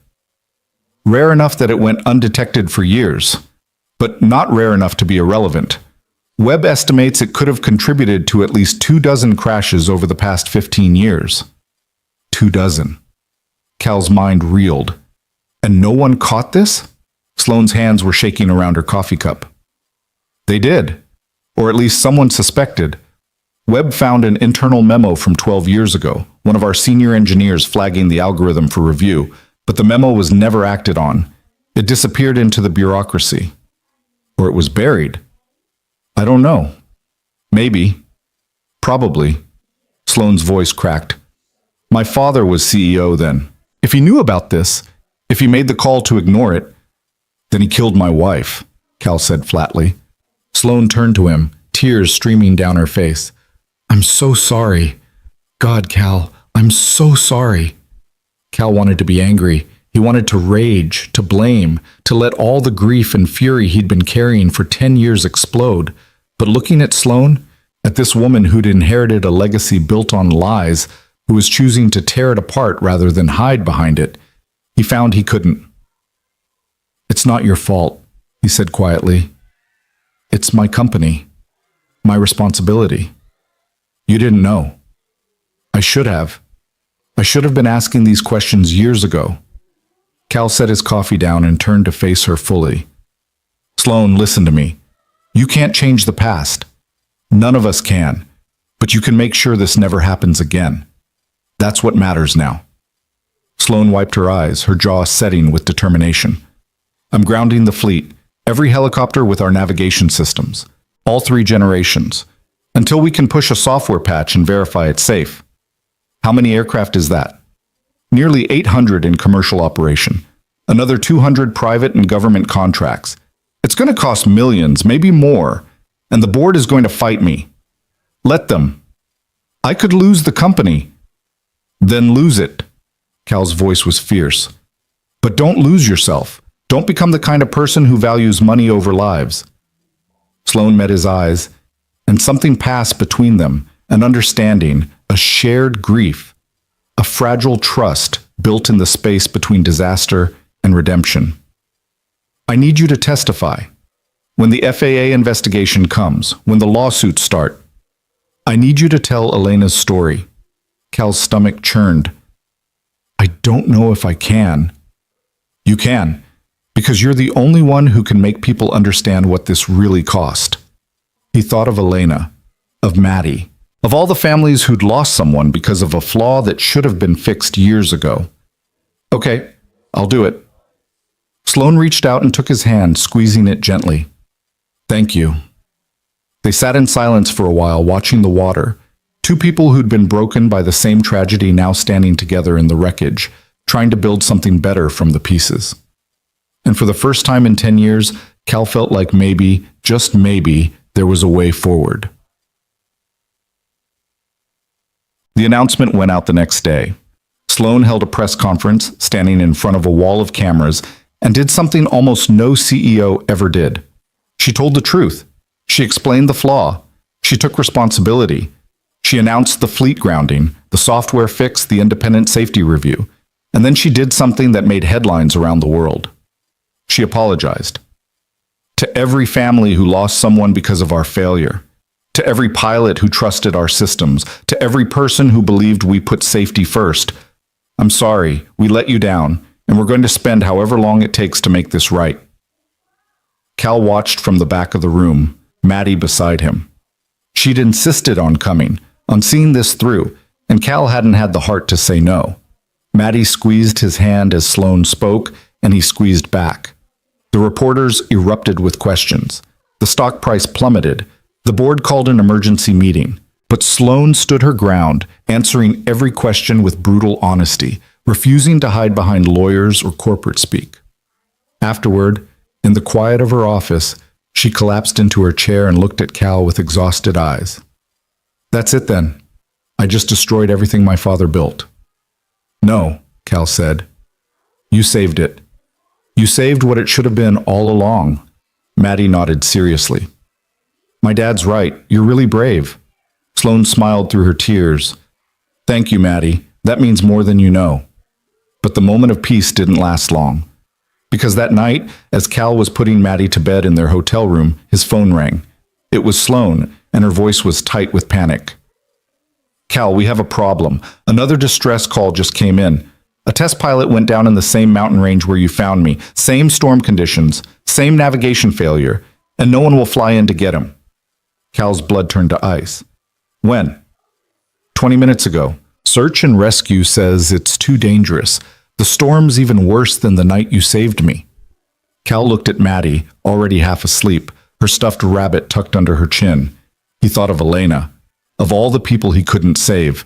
Rare enough that it went undetected for years, but not rare enough to be irrelevant. Webb estimates it could have contributed to at least 24 crashes over the past 15 years. 24. Cal's mind reeled. And no one caught this? Sloane's hands were shaking around her coffee cup. They did. Or at least someone suspected. Webb found an internal memo from 12 years ago, one of our senior engineers flagging the algorithm for review, but the memo was never acted on. It disappeared into the bureaucracy. Or it was buried. I don't know. Maybe. Probably. Sloane's voice cracked. My father was CEO then. If he knew about this, if he made the call to ignore it, then he killed my wife, Cal said flatly. Sloane turned to him, tears streaming down her face. I'm so sorry. God, Cal, I'm so sorry. Cal wanted to be angry. He wanted to rage, to blame, to let all the grief and fury he'd been carrying for 10 years explode. But looking at Sloane, at this woman who'd inherited a legacy built on lies, who was choosing to tear it apart rather than hide behind it, he found he couldn't. It's not your fault, he said quietly. It's my company, my responsibility. You didn't know. I should have. I should have been asking these questions years ago. Cal set his coffee down and turned to face her fully. Sloane, listen to me. You can't change the past. None of us can. But you can make sure this never happens again. That's what matters now. Sloane wiped her eyes, her jaw setting with determination. I'm grounding the fleet, every helicopter with our navigation systems, all three generations, until we can push a software patch and verify it's safe. How many aircraft is that? Nearly 800 in commercial operation, another 200 private and government contracts. It's going to cost millions, maybe more, and the board is going to fight me. Let them. I could lose the company. Then lose it. Cal's voice was fierce. But don't lose yourself. Don't become the kind of person who values money over lives. Sloane met his eyes, and something passed between them, an understanding, a shared grief, a fragile trust built in the space between disaster and redemption. I need you to testify. When the FAA investigation comes, when the lawsuits start, I need you to tell Elena's story. Cal's stomach churned. I don't know if I can. You can, because you're the only one who can make people understand what this really cost. He thought of Elena, of Maddie, of all the families who'd lost someone because of a flaw that should have been fixed years ago. Okay, I'll do it. Sloane reached out and took his hand, squeezing it gently. Thank you. They sat in silence for a while, watching the water. Two people who'd been broken by the same tragedy now standing together in the wreckage, trying to build something better from the pieces. And for the first time in 10 years, Cal felt like maybe, just maybe, there was a way forward. The announcement went out the next day. Sloane held a press conference, standing in front of a wall of cameras, and did something almost no CEO ever did. She told the truth. She explained the flaw. She took responsibility. She announced the fleet grounding, the software fix, the independent safety review. And then she did something that made headlines around the world. She apologized. To every family who lost someone because of our failure. To every pilot who trusted our systems. To every person who believed we put safety first. I'm sorry, we let you down, and we're going to spend however long it takes to make this right. Cal watched from the back of the room, Maddie beside him. She'd insisted on coming, on seeing this through, and Cal hadn't had the heart to say no. Maddie squeezed his hand as Sloane spoke, and he squeezed back. The reporters erupted with questions. The stock price plummeted. The board called an emergency meeting. But Sloane stood her ground, answering every question with brutal honesty, refusing to hide behind lawyers or corporate speak. Afterward, in the quiet of her office, she collapsed into her chair and looked at Cal with exhausted eyes. "That's it then. I just destroyed everything my father built." "No," Cal said. "You saved it. You saved what it should have been all along." Maddie nodded seriously. "My dad's right. You're really brave." Sloane smiled through her tears. "Thank you, Maddie. That means more than you know." But the moment of peace didn't last long. Because that night, as Cal was putting Maddie to bed in their hotel room, his phone rang. It was Sloane, and her voice was tight with panic. "Cal, we have a problem. Another distress call just came in. A test pilot went down in the same mountain range where you found me, same storm conditions, same navigation failure, and no one will fly in to get him." Cal's blood turned to ice. "When?" 20 minutes ago. Search and rescue says it's too dangerous. The storm's even worse than the night you saved me." Cal looked at Maddie, already half asleep, her stuffed rabbit tucked under her chin. He thought of Elena, of all the people he couldn't save,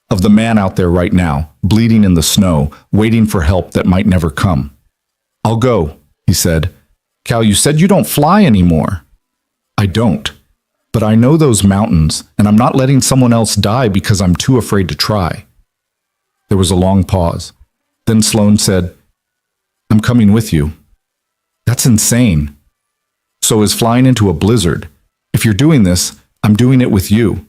of the man out there right now, bleeding in the snow, waiting for help that might never come. "I'll go," he said. "Cal, you said you don't fly anymore." "I don't. But I know those mountains, and I'm not letting someone else die because I'm too afraid to try." There was a long pause. Then Sloane said, "I'm coming with you." "That's insane." "So is flying into a blizzard. If you're doing this, I'm doing it with you.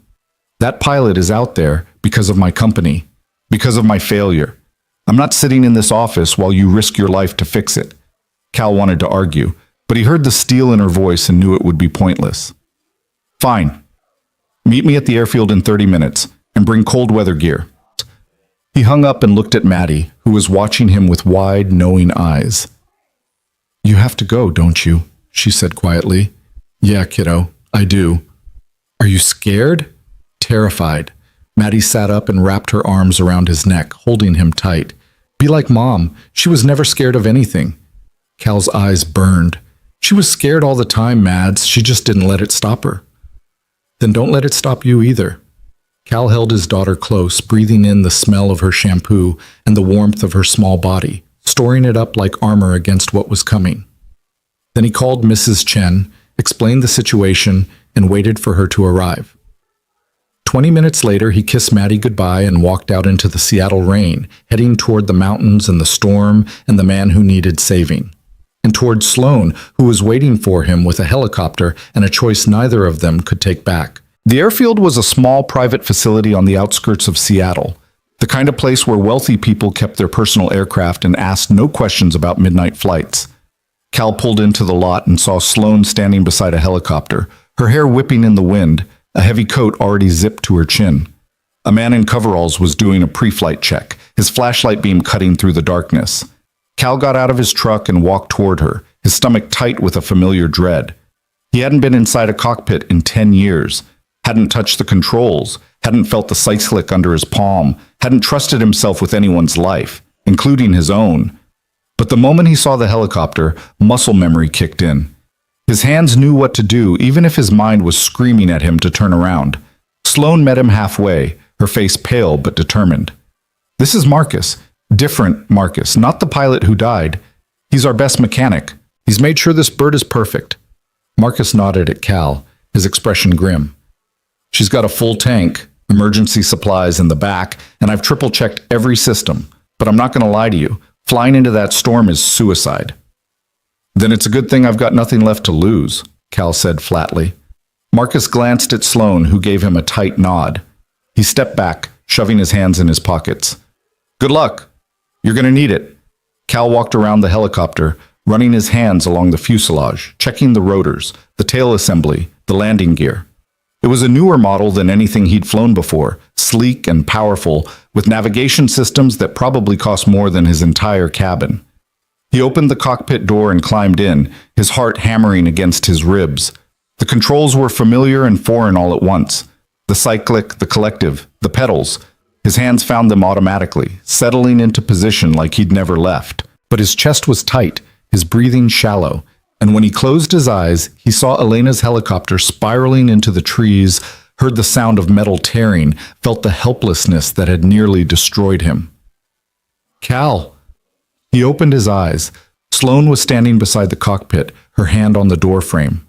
That pilot is out there because of my company, because of my failure. I'm not sitting in this office while you risk your life to fix it." Cal wanted to argue, but he heard the steel in her voice and knew it would be pointless. "Fine. Meet me at the airfield in 30 minutes, and bring cold weather gear." He hung up and looked at Maddie, who was watching him with wide, knowing eyes. "You have to go, don't you?" she said quietly. "Yeah, kiddo, I do." "Are you scared?" Terrified. Maddie sat up and wrapped her arms around his neck, holding him tight. "Be like Mom. She was never scared of anything." Cal's eyes burned. "She was scared all the time, Mads. She just didn't let it stop her." "Then don't let it stop you either." Cal held his daughter close, breathing in the smell of her shampoo and the warmth of her small body, storing it up like armor against what was coming. Then he called Mrs. Chen, explained the situation, and waited for her to arrive. 20 minutes later, he kissed Maddie goodbye and walked out into the Seattle rain, heading toward the mountains and the storm and the man who needed saving. And toward Sloane, who was waiting for him with a helicopter and a choice neither of them could take back. The airfield was a small private facility on the outskirts of Seattle, the kind of place where wealthy people kept their personal aircraft and asked no questions about midnight flights. Cal pulled into the lot and saw Sloane standing beside a helicopter, her hair whipping in the wind, a heavy coat already zipped to her chin. A man in coveralls was doing a pre-flight check, his flashlight beam cutting through the darkness. Cal got out of his truck and walked toward her, his stomach tight with a familiar dread. He hadn't been inside a cockpit in 10 years, hadn't touched the controls, hadn't felt the sight slick under his palm, hadn't trusted himself with anyone's life, including his own. But the moment he saw the helicopter, muscle memory kicked in. His hands knew what to do, even if his mind was screaming at him to turn around. Sloane met him halfway, her face pale but determined. "This is Marcus. Different Marcus, not the pilot who died. He's our best mechanic. He's made sure this bird is perfect." Marcus nodded at Cal, his expression grim. "She's got a full tank, emergency supplies in the back, and I've triple-checked every system. But I'm not going to lie to you. Flying into that storm is suicide." "Then it's a good thing I've got nothing left to lose," Cal said flatly. Marcus glanced at Sloane, who gave him a tight nod. He stepped back, shoving his hands in his pockets. "Good luck. You're going to need it." Cal walked around the helicopter, running his hands along the fuselage, checking the rotors, the tail assembly, the landing gear. It was a newer model than anything he'd flown before, sleek and powerful, with navigation systems that probably cost more than his entire cabin. He opened the cockpit door and climbed in, his heart hammering against his ribs. The controls were familiar and foreign all at once. The cyclic, the collective, the pedals. His hands found them automatically, settling into position like he'd never left. But his chest was tight, his breathing shallow, and when he closed his eyes, he saw Elena's helicopter spiraling into the trees, heard the sound of metal tearing, felt the helplessness that had nearly destroyed him. Cal! He opened his eyes. Sloane was standing beside the cockpit, her hand on the door frame.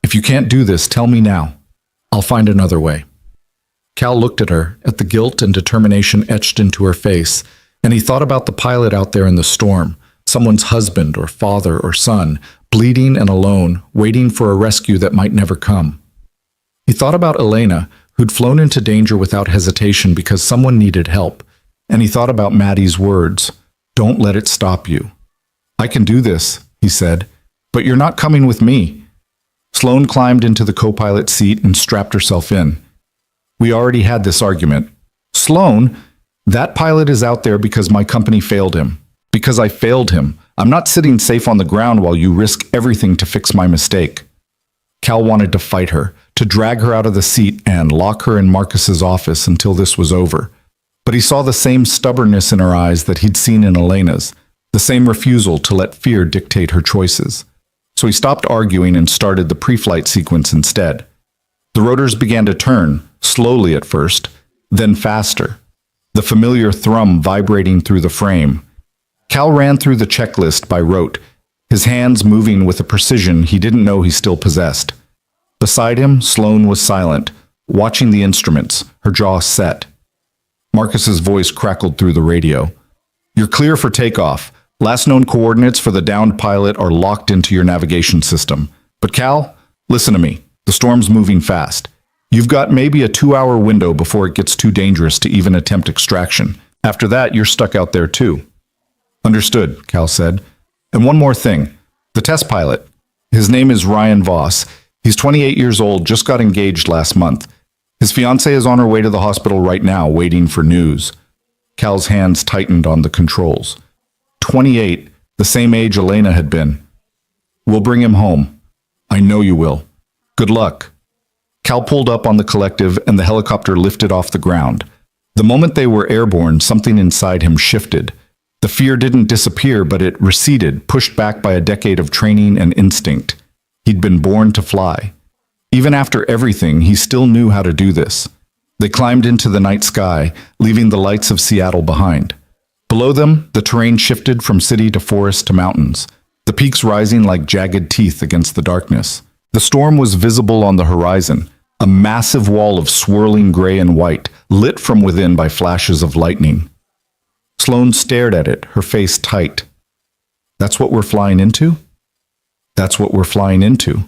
If you can't do this, tell me now. I'll find another way. Cal looked at her, at the guilt and determination etched into her face, and he thought about the pilot out there in the storm, someone's husband or father or son, bleeding and alone, waiting for a rescue that might never come. He thought about Elena, who'd flown into danger without hesitation because someone needed help, and he thought about Maddie's words, "Don't let it stop you." "I can do this," he said, "but you're not coming with me." Sloane climbed into the co-pilot seat and strapped herself in. "We already had this argument. Sloane, that pilot is out there because my company failed him. Because I failed him. I'm not sitting safe on the ground while you risk everything to fix my mistake." Cal wanted to fight her, to drag her out of the seat and lock her in Marcus's office until this was over. But he saw the same stubbornness in her eyes that he'd seen in Elena's, the same refusal to let fear dictate her choices. So he stopped arguing and started the pre-flight sequence instead. The rotors began to turn, slowly at first, then faster, the familiar thrum vibrating through the frame. Cal ran through the checklist by rote, his hands moving with a precision he didn't know he still possessed. Beside him, Sloane was silent, watching the instruments, her jaw set. Marcus's voice crackled through the radio. "You're clear for takeoff. Last known coordinates for the downed pilot are locked into your navigation system. But Cal, listen to me. The storm's moving fast. You've got maybe a 2-hour window before it gets too dangerous to even attempt extraction. After that, you're stuck out there too." "Understood," Cal said. "And one more thing. The test pilot. His name is Ryan Voss. He's 28 years old, just got engaged last month. His fiancée is on her way to the hospital right now, waiting for news." Cal's hands tightened on the controls. 28, the same age Elena had been. "We'll bring him home. I know you will. Good luck." Cal pulled up on the collective and the helicopter lifted off the ground. The moment they were airborne, something inside him shifted. The fear didn't disappear, but it receded, pushed back by a decade of training and instinct. He'd been born to fly. Even after everything, he still knew how to do this. They climbed into the night sky, leaving the lights of Seattle behind. Below them, the terrain shifted from city to forest to mountains, the peaks rising like jagged teeth against the darkness. The storm was visible on the horizon, a massive wall of swirling gray and white, lit from within by flashes of lightning. Sloane stared at it, her face tight. "That's what we're flying into?" "That's what we're flying into."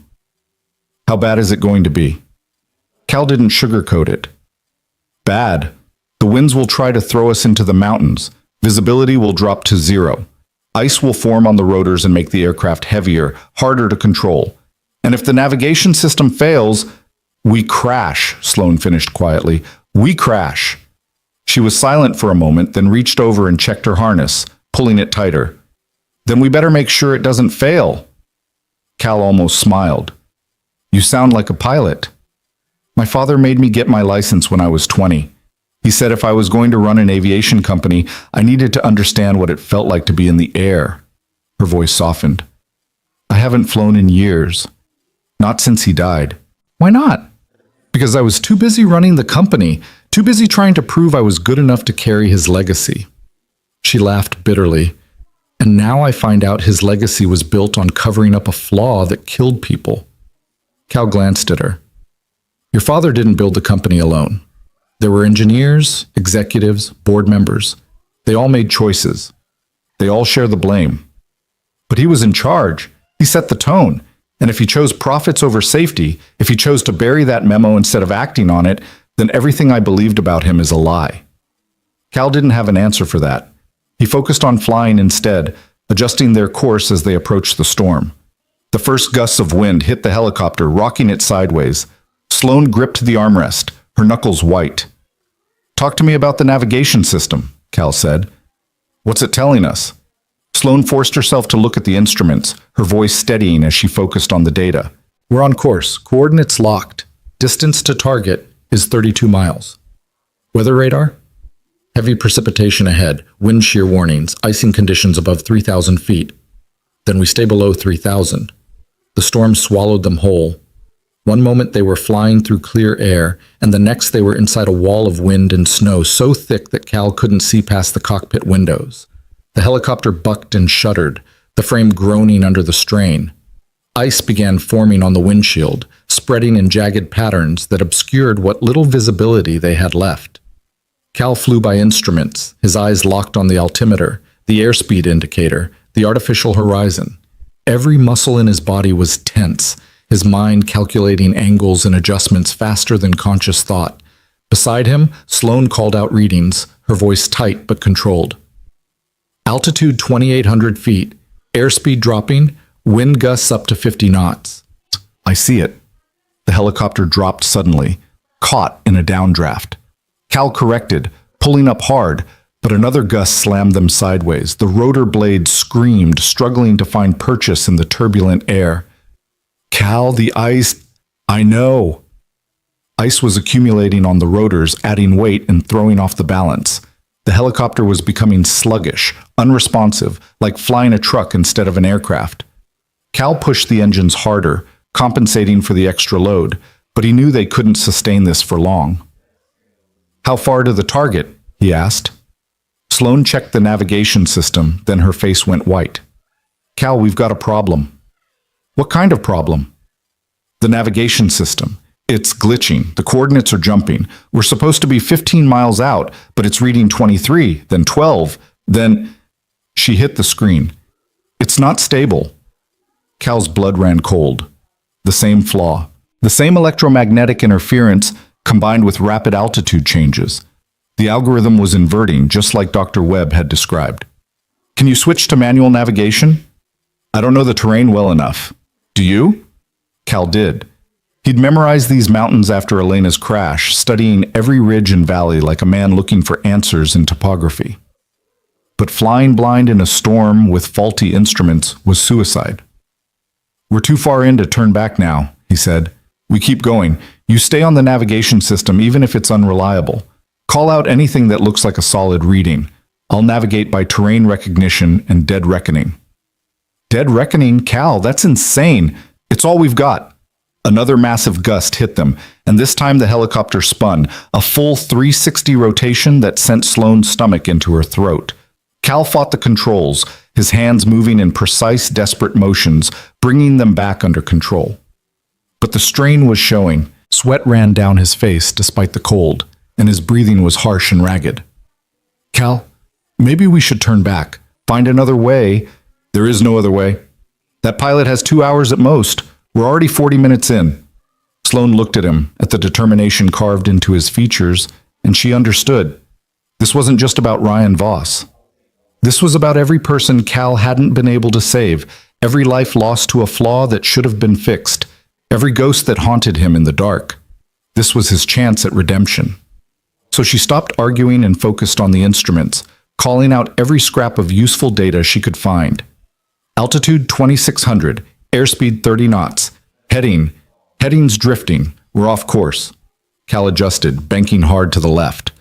"How bad is it going to be?" Cal didn't sugarcoat it. "Bad. The winds will try to throw us into the mountains. Visibility will drop to 0. Ice will form on the rotors and make the aircraft heavier, harder to control. And if the navigation system fails, we crash," Sloane finished quietly. "We crash." She was silent for a moment, then reached over and checked her harness, pulling it tighter. "Then we better make sure it doesn't fail." Cal almost smiled. "You sound like a pilot." "My father made me get my license when I was 20. He said if I was going to run an aviation company, I needed to understand what it felt like to be in the air." Her voice softened. "I haven't flown in years. Not since he died." "Why not?" "Because I was too busy running the company, too busy trying to prove I was good enough to carry his legacy." She laughed bitterly. "And now I find out his legacy was built on covering up a flaw that killed people." Cal glanced at her. "Your father didn't build the company alone. There were engineers, executives, board members. They all made choices. They all share the blame. But he was in charge. He set the tone. And if he chose profits over safety, if he chose to bury that memo instead of acting on it, then everything I believed about him is a lie." Cal didn't have an answer for that. He focused on flying instead, adjusting their course as they approached the storm. The first gusts of wind hit the helicopter, rocking it sideways. Sloane gripped the armrest, her knuckles white. "Talk to me about the navigation system," Cal said. "What's it telling us?" Sloane forced herself to look at the instruments, her voice steadying as she focused on the data. "We're on course. Coordinates locked. Distance to target is 32 miles. Weather radar? Heavy precipitation ahead, wind shear warnings, icing conditions above 3,000 feet. Then we stay below 3,000. The storm swallowed them whole. One moment they were flying through clear air, and the next they were inside a wall of wind and snow so thick that Cal couldn't see past the cockpit windows. The helicopter bucked and shuddered, the frame groaning under the strain. Ice began forming on the windshield, spreading in jagged patterns that obscured what little visibility they had left. Cal flew by instruments, his eyes locked on the altimeter, the airspeed indicator, the artificial horizon. Every muscle in his body was tense, his mind calculating angles and adjustments faster than conscious thought. Beside him, Sloane called out readings, her voice tight but controlled. Altitude 2,800 feet, airspeed dropping, wind gusts up to 50 knots. I see it. The helicopter dropped suddenly, caught in a downdraft. Cal corrected, pulling up hard, but another gust slammed them sideways. The rotor blades screamed, struggling to find purchase in the turbulent air. Cal, the ice... I know. Ice was accumulating on the rotors, adding weight and throwing off the balance. The helicopter was becoming sluggish, unresponsive, like flying a truck instead of an aircraft. Cal pushed the engines harder, compensating for the extra load, but he knew they couldn't sustain this for long. How far to the target? He asked. Sloane checked the navigation system, then her face went white. Cal, we've got a problem. What kind of problem? The navigation system. It's glitching. The coordinates are jumping. We're supposed to be 15 miles out, but it's reading 23, then 12, then... She hit the screen. It's not stable. Cal's blood ran cold. The same flaw. The same electromagnetic interference combined with rapid altitude changes. The algorithm was inverting, just like Dr. Webb had described. Can you switch to manual navigation? I don't know the terrain well enough. Do you? Cal did. He'd memorized these mountains after Elena's crash, studying every ridge and valley like a man looking for answers in topography. But flying blind in a storm with faulty instruments was suicide. We're too far in to turn back now, he said. We keep going. You stay on the navigation system even if it's unreliable. Call out anything that looks like a solid reading. I'll navigate by terrain recognition and dead reckoning. Dead reckoning? Cal, that's insane. It's all we've got. Another massive gust hit them, and this time the helicopter spun, a full 360 rotation that sent Sloane's stomach into her throat. Cal fought the controls, his hands moving in precise, desperate motions, bringing them back under control. But the strain was showing. Sweat ran down his face despite the cold, and his breathing was harsh and ragged. Cal, maybe we should turn back, find another way. There is no other way. That pilot has 2 hours at most. We're already 40 minutes in. Sloane looked at him, at the determination carved into his features, and she understood. This wasn't just about Ryan Voss. This was about every person Cal hadn't been able to save, every life lost to a flaw that should have been fixed, every ghost that haunted him in the dark. This was his chance at redemption. So she stopped arguing and focused on the instruments, calling out every scrap of useful data she could find. Altitude 2,600, airspeed 30 knots, heading's drifting, we're off course. Cal adjusted, banking hard to the left.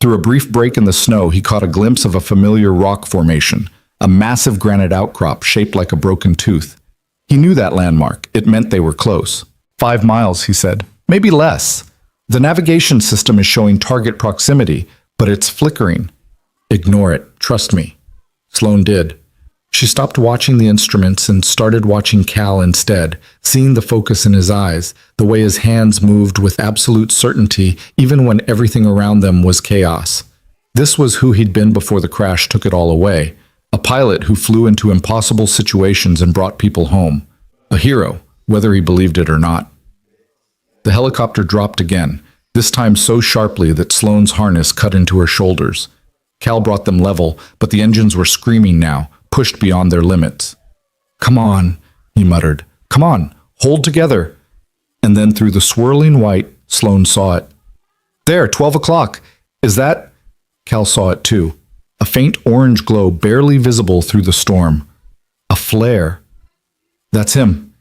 Through a brief break in the snow, he caught a glimpse of a familiar rock formation, a massive granite outcrop shaped like a broken tooth. He knew that landmark. It meant they were close. 5 miles, he said. Maybe less. The navigation system is showing target proximity, but it's flickering. Ignore it. Trust me. Sloane did. She stopped watching the instruments and started watching Cal instead, seeing the focus in his eyes, the way his hands moved with absolute certainty even when everything around them was chaos. This was who he'd been before the crash took it all away. A pilot who flew into impossible situations and brought people home. A hero, whether he believed it or not. The helicopter dropped again, this time so sharply that Sloane's harness cut into her shoulders. Cal brought them level, but the engines were screaming now, pushed beyond their limits. Come on, he muttered. Come on, hold together. And then through the swirling white, Sloane saw it. There, 12 o'clock. Is that? Cal saw it too. A faint orange glow barely visible through the storm. A flare. That's him.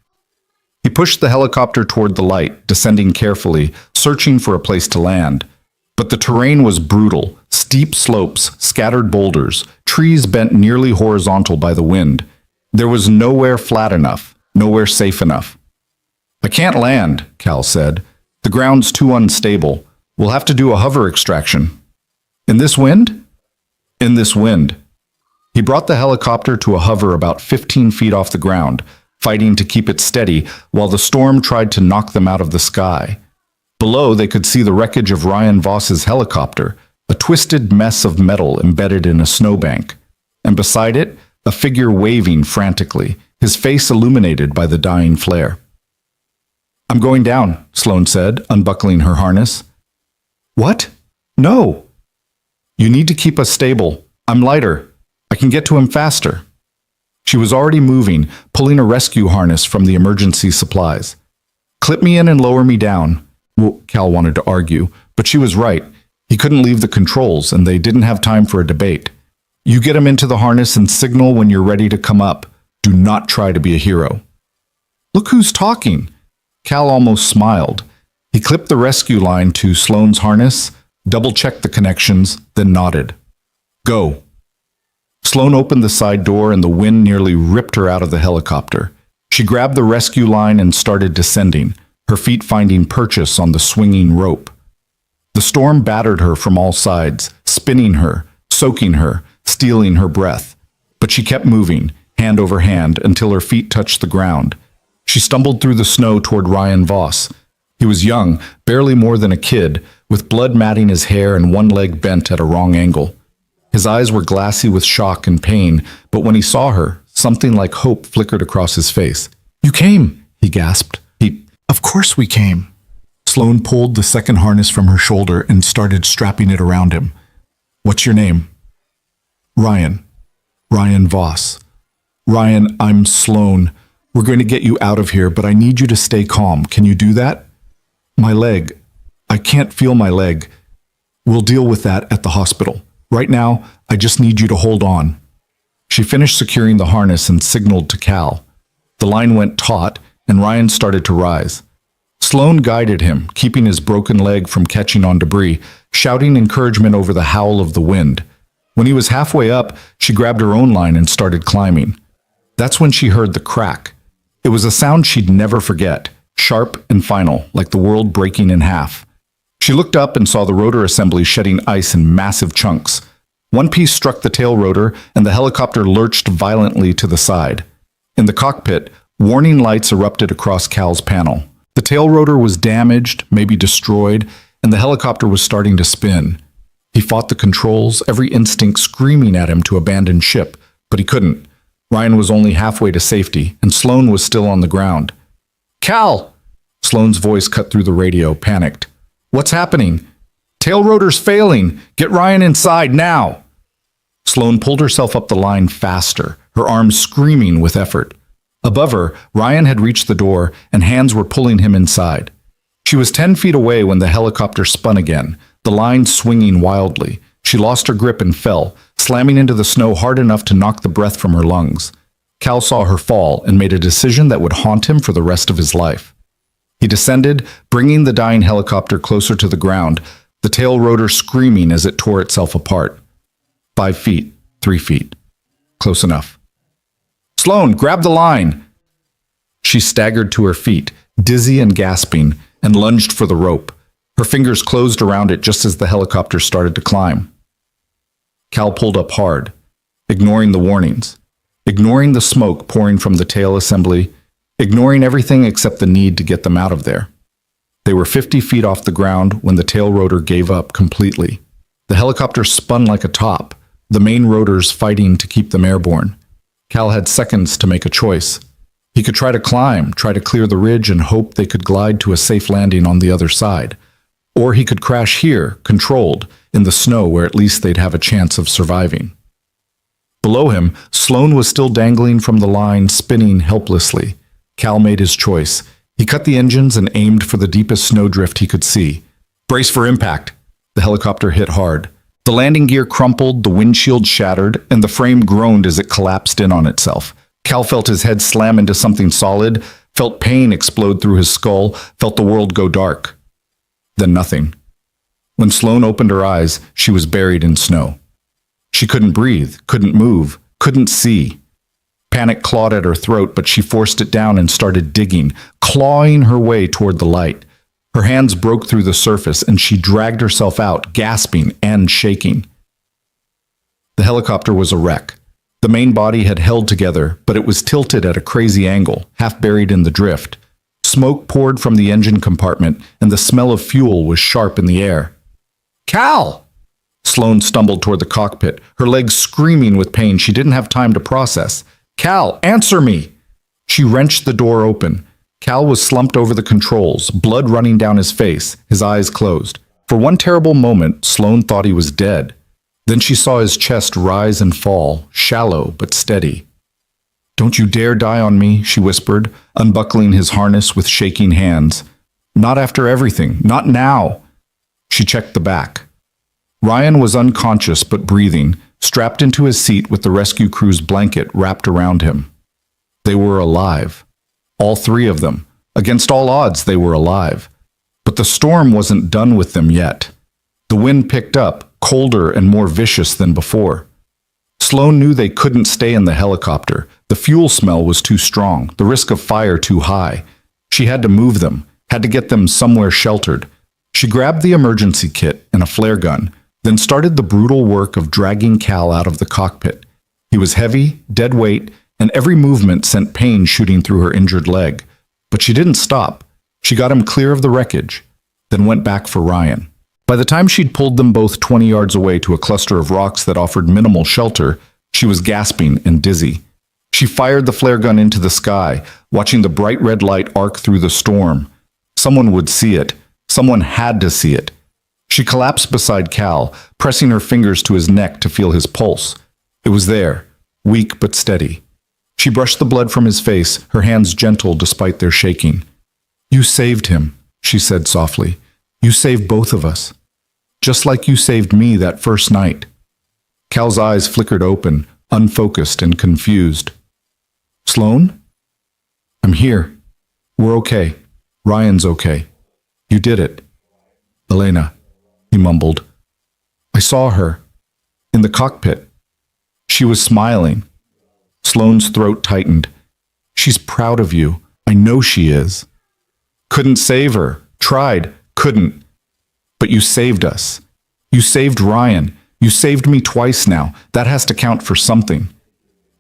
He pushed the helicopter toward the light, descending carefully, searching for a place to land. But the terrain was brutal. Steep slopes, scattered boulders, trees bent nearly horizontal by the wind. There was nowhere flat enough, nowhere safe enough. I can't land, Cal said. The ground's too unstable. We'll have to do a hover extraction. In this wind? In this wind. He brought the helicopter to a hover about 15 feet off the ground, fighting to keep it steady while the storm tried to knock them out of the sky. Below, they could see the wreckage of Ryan Voss's helicopter, a twisted mess of metal embedded in a snowbank. And beside it, a figure waving frantically, his face illuminated by the dying flare. I'm going down, Sloane said, unbuckling her harness. What? No. You need to keep us stable. I'm lighter. I can get to him faster. She was already moving, pulling a rescue harness from the emergency supplies. Clip me in and lower me down. Well, Cal wanted to argue, but she was right. He couldn't leave the controls, and they didn't have time for a debate. You get him into the harness and signal when you're ready to come up. Do not try to be a hero. Look who's talking. Cal almost smiled. He clipped the rescue line to Sloane's harness, double-checked the connections, then nodded. Go. Sloane opened the side door and the wind nearly ripped her out of the helicopter. She grabbed the rescue line and started descending, her feet finding purchase on the swinging rope. The storm battered her from all sides, spinning her, soaking her, stealing her breath. But she kept moving, hand over hand, until her feet touched the ground. She stumbled through the snow toward Ryan Voss. He was young, barely more than a kid, with blood matting his hair and one leg bent at a wrong angle. His eyes were glassy with shock and pain, but when he saw her, something like hope flickered across his face. You came, he gasped. Of course we came. Sloane pulled the second harness from her shoulder and started strapping it around him. What's your name? Ryan. Ryan Voss. Ryan, I'm Sloane. We're going to get you out of here, but I need you to stay calm. Can you do that? My leg. I can't feel my leg. We'll deal with that at the hospital. Right now, I just need you to hold on. She finished securing the harness and signaled to Cal. The line went taut, and Ryan started to rise. Sloane guided him, keeping his broken leg from catching on debris, shouting encouragement over the howl of the wind. When he was halfway up, she grabbed her own line and started climbing. That's when she heard the crack. It was a sound she'd never forget, sharp and final, like the world breaking in half. She looked up and saw the rotor assembly shedding ice in massive chunks. One piece struck the tail rotor, and the helicopter lurched violently to the side. In the cockpit, warning lights erupted across Cal's panel. The tail rotor was damaged, maybe destroyed, and the helicopter was starting to spin. He fought the controls, every instinct screaming at him to abandon ship, but he couldn't. Ryan was only halfway to safety, and Sloane was still on the ground. Cal! Sloane's voice cut through the radio, panicked. What's happening? Tail rotor's failing! Get Ryan inside, now! Sloane pulled herself up the line faster, her arms screaming with effort. Above her, Ryan had reached the door, and hands were pulling him inside. She was 10 feet away when the helicopter spun again, the line swinging wildly. She lost her grip and fell, slamming into the snow hard enough to knock the breath from her lungs. Cal saw her fall and made a decision that would haunt him for the rest of his life. He descended, bringing the dying helicopter closer to the ground, the tail rotor screaming as it tore itself apart. 5 feet, 3 feet. Close enough. Sloane, grab the line! She staggered to her feet, dizzy and gasping, and lunged for the rope. Her fingers closed around it just as the helicopter started to climb. Cal pulled up hard, ignoring the warnings, ignoring the smoke pouring from the tail assembly, ignoring everything except the need to get them out of there. They were 50 feet off the ground when the tail rotor gave up completely. The helicopter spun like a top, the main rotors fighting to keep them airborne. Cal had seconds to make a choice. He could try to climb, try to clear the ridge and hope they could glide to a safe landing on the other side. Or he could crash here, controlled, in the snow where at least they'd have a chance of surviving. Below him, Sloane was still dangling from the line, spinning helplessly. Cal made his choice. He cut the engines and aimed for the deepest snowdrift he could see. Brace for impact. The helicopter hit hard. The landing gear crumpled, the windshield shattered, and the frame groaned as it collapsed in on itself. Cal felt his head slam into something solid, felt pain explode through his skull, felt the world go dark. Then nothing. When Sloane opened her eyes, she was buried in snow. She couldn't breathe, couldn't move, couldn't see. Panic clawed at her throat, but she forced it down and started digging, clawing her way toward the light. Her hands broke through the surface, and she dragged herself out, gasping and shaking. The helicopter was a wreck. The main body had held together, but it was tilted at a crazy angle, half buried in the drift. Smoke poured from the engine compartment, and the smell of fuel was sharp in the air. "Cal!" Sloane stumbled toward the cockpit, her legs screaming with pain she didn't have time to process. "Cal, answer me!" She wrenched the door open. Cal was slumped over the controls, blood running down his face, his eyes closed. For one terrible moment, Sloane thought he was dead. Then she saw his chest rise and fall, shallow but steady. "Don't you dare die on me," she whispered, unbuckling his harness with shaking hands. "Not after everything, not now." She checked the back. Ryan was unconscious but breathing, strapped into his seat with the rescue crew's blanket wrapped around him. They were alive. All three of them. Against all odds, they were alive. But the storm wasn't done with them yet. The wind picked up, colder and more vicious than before. Sloane knew they couldn't stay in the helicopter. The fuel smell was too strong, the risk of fire too high. She had to move them, had to get them somewhere sheltered. She grabbed the emergency kit and a flare gun, then started the brutal work of dragging Cal out of the cockpit. He was heavy, dead weight, and every movement sent pain shooting through her injured leg. But she didn't stop. She got him clear of the wreckage, then went back for Ryan. By the time she'd pulled them both 20 yards away to a cluster of rocks that offered minimal shelter, she was gasping and dizzy. She fired the flare gun into the sky, watching the bright red light arc through the storm. Someone would see it. Someone had to see it. She collapsed beside Cal, pressing her fingers to his neck to feel his pulse. It was there, weak but steady. She brushed the blood from his face, her hands gentle despite their shaking. "You saved him," she said softly. "You saved both of us. Just like you saved me that first night." Cal's eyes flickered open, unfocused and confused. "Sloane? I'm here. We're okay. Ryan's okay. You did it. Elena," he mumbled. "I saw her. In the cockpit. She was smiling." Sloane's throat tightened. "She's proud of you. I know she is." "Couldn't save her. Tried. Couldn't. But you saved us. You saved Ryan. You saved me twice now. That has to count for something."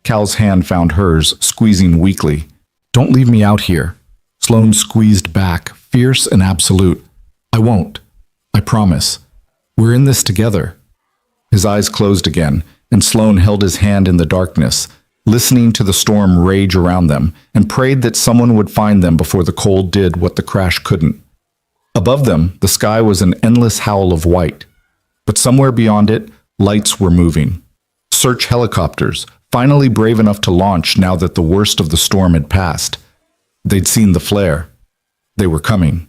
Cal's hand found hers, squeezing weakly. "Don't leave me out here." Sloane squeezed back, fierce and absolute. "I won't. I promise. We're in this together." His eyes closed again, and Sloane held his hand in the darkness, listening to the storm rage around them, and prayed that someone would find them before the cold did what the crash couldn't. Above them, the sky was an endless howl of white. But somewhere beyond it, lights were moving. Search helicopters, finally brave enough to launch now that the worst of the storm had passed. They'd seen the flare. They were coming.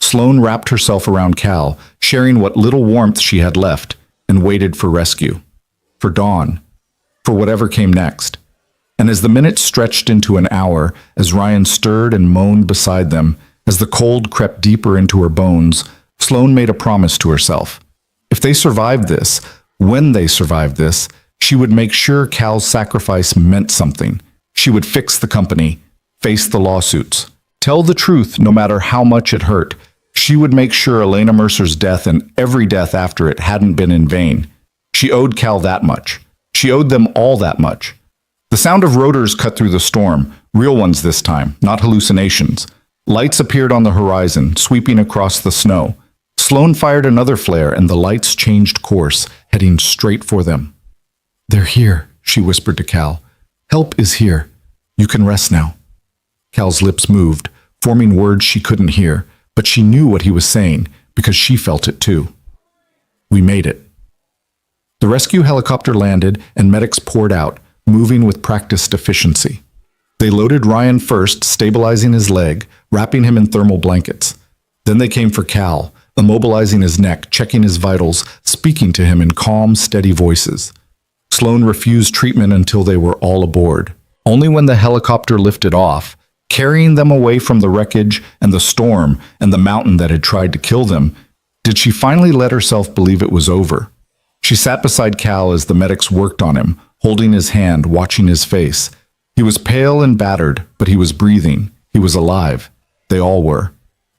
Sloane wrapped herself around Cal, sharing what little warmth she had left, and waited for rescue. For dawn. For whatever came next. And as the minutes stretched into an hour, as Ryan stirred and moaned beside them, as the cold crept deeper into her bones, Sloane made a promise to herself. If they survived this, when they survived this, she would make sure Cal's sacrifice meant something. She would fix the company, face the lawsuits, tell the truth no matter how much it hurt. She would make sure Elena Mercer's death and every death after it hadn't been in vain. She owed Cal that much. She owed them all that much. The sound of rotors cut through the storm, real ones this time, not hallucinations. Lights appeared on the horizon, sweeping across the snow. Sloane fired another flare, and the lights changed course, heading straight for them. "They're here," she whispered to Cal. "Help is here. You can rest now." Cal's lips moved, forming words she couldn't hear, but she knew what he was saying, because she felt it too. "We made it." The rescue helicopter landed, and medics poured out, moving with practiced efficiency. They loaded Ryan first, stabilizing his leg, wrapping him in thermal blankets. Then they came for Cal, immobilizing his neck, checking his vitals, speaking to him in calm, steady voices. Sloane refused treatment until they were all aboard. Only when the helicopter lifted off, carrying them away from the wreckage and the storm and the mountain that had tried to kill them, did she finally let herself believe it was over. She sat beside Cal as the medics worked on him, holding his hand, watching his face. He was pale and battered, but he was breathing. He was alive. They all were.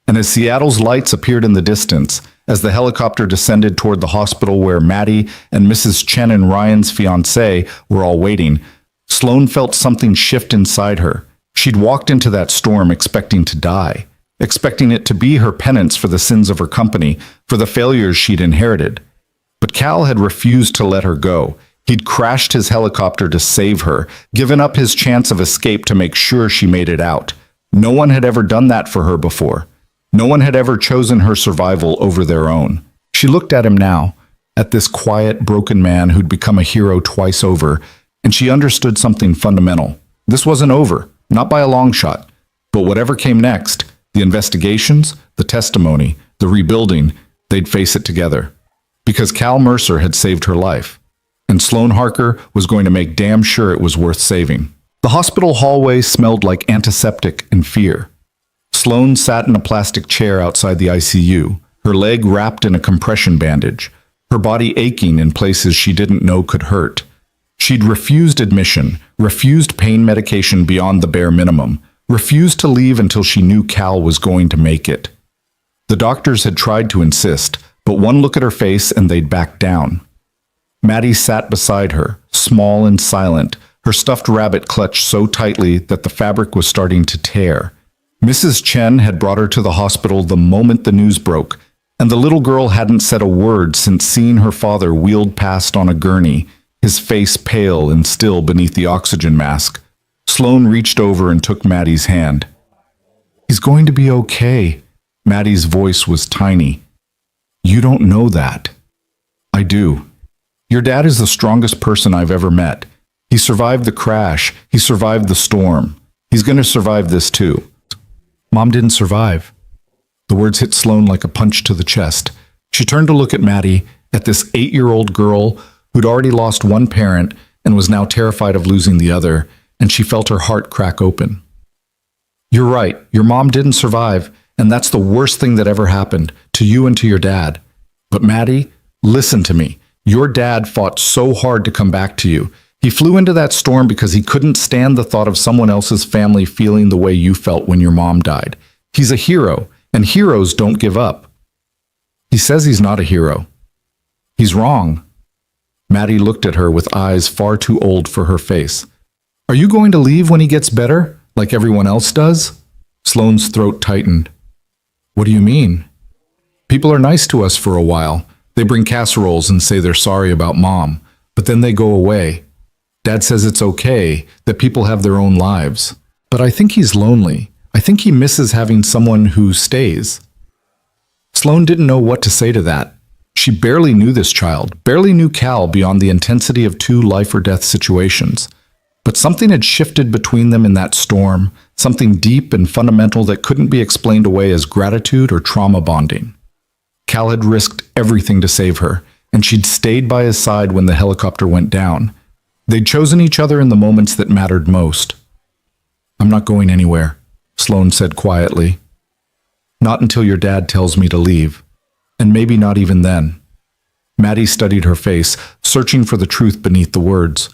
And as Seattle's lights appeared in the distance, as the helicopter descended toward the hospital where Maddie and Mrs. Chen and Ryan's fiancé were all waiting, Sloane felt something shift inside her. She'd walked into that storm expecting to die, expecting it to be her penance for the sins of her company, for the failures she'd inherited. But Cal had refused to let her go. He'd crashed his helicopter to save her, given up his chance of escape to make sure she made it out. No one had ever done that for her before. No one had ever chosen her survival over their own. She looked at him now, at this quiet, broken man who'd become a hero twice over, and she understood something fundamental. This wasn't over, not by a long shot. But whatever came next, the investigations, the testimony, the rebuilding, they'd face it together. Because Cal Mercer had saved her life. And Sloane Harker was going to make damn sure it was worth saving. The hospital hallway smelled like antiseptic and fear. Sloane sat in a plastic chair outside the ICU, her leg wrapped in a compression bandage, her body aching in places she didn't know could hurt. She'd refused admission, refused pain medication beyond the bare minimum, refused to leave until she knew Cal was going to make it. The doctors had tried to insist, but one look at her face and they'd back down. Maddie sat beside her, small and silent, her stuffed rabbit clutched so tightly that the fabric was starting to tear. Mrs. Chen had brought her to the hospital the moment the news broke, and the little girl hadn't said a word since seeing her father wheeled past on a gurney, his face pale and still beneath the oxygen mask. Sloane reached over and took Maddie's hand. "He's going to be okay." Maddie's voice was tiny. "You don't know that." "I do. Your dad is the strongest person I've ever met. He survived the crash. He survived the storm. He's going to survive this too." "Mom didn't survive." The words hit Sloane like a punch to the chest. She turned to look at Maddie, at this 8-year-old girl who'd already lost one parent and was now terrified of losing the other, and she felt her heart crack open. "You're right. Your mom didn't survive, and that's the worst thing that ever happened to you and to your dad. But Maddie, listen to me. Your dad fought so hard to come back to you. He flew into that storm because he couldn't stand the thought of someone else's family feeling the way you felt when your mom died. He's a hero, and heroes don't give up." "He says he's not a hero." "He's wrong." Maddie looked at her with eyes far too old for her face. "Are you going to leave when he gets better, like everyone else does?" Sloane's throat tightened. "What do you mean?" "People are nice to us for a while. They bring casseroles and say they're sorry about Mom, but then they go away. Dad says it's okay, that people have their own lives. But I think he's lonely. I think he misses having someone who stays." Sloane didn't know what to say to that. She barely knew this child, barely knew Cal beyond the intensity of 2 life-or-death situations. But something had shifted between them in that storm, something deep and fundamental that couldn't be explained away as gratitude or trauma bonding. Cal had risked everything to save her, and she'd stayed by his side when the helicopter went down. They'd chosen each other in the moments that mattered most. "I'm not going anywhere," Sloane said quietly. "Not until your dad tells me to leave. And maybe not even then." Maddie studied her face, searching for the truth beneath the words.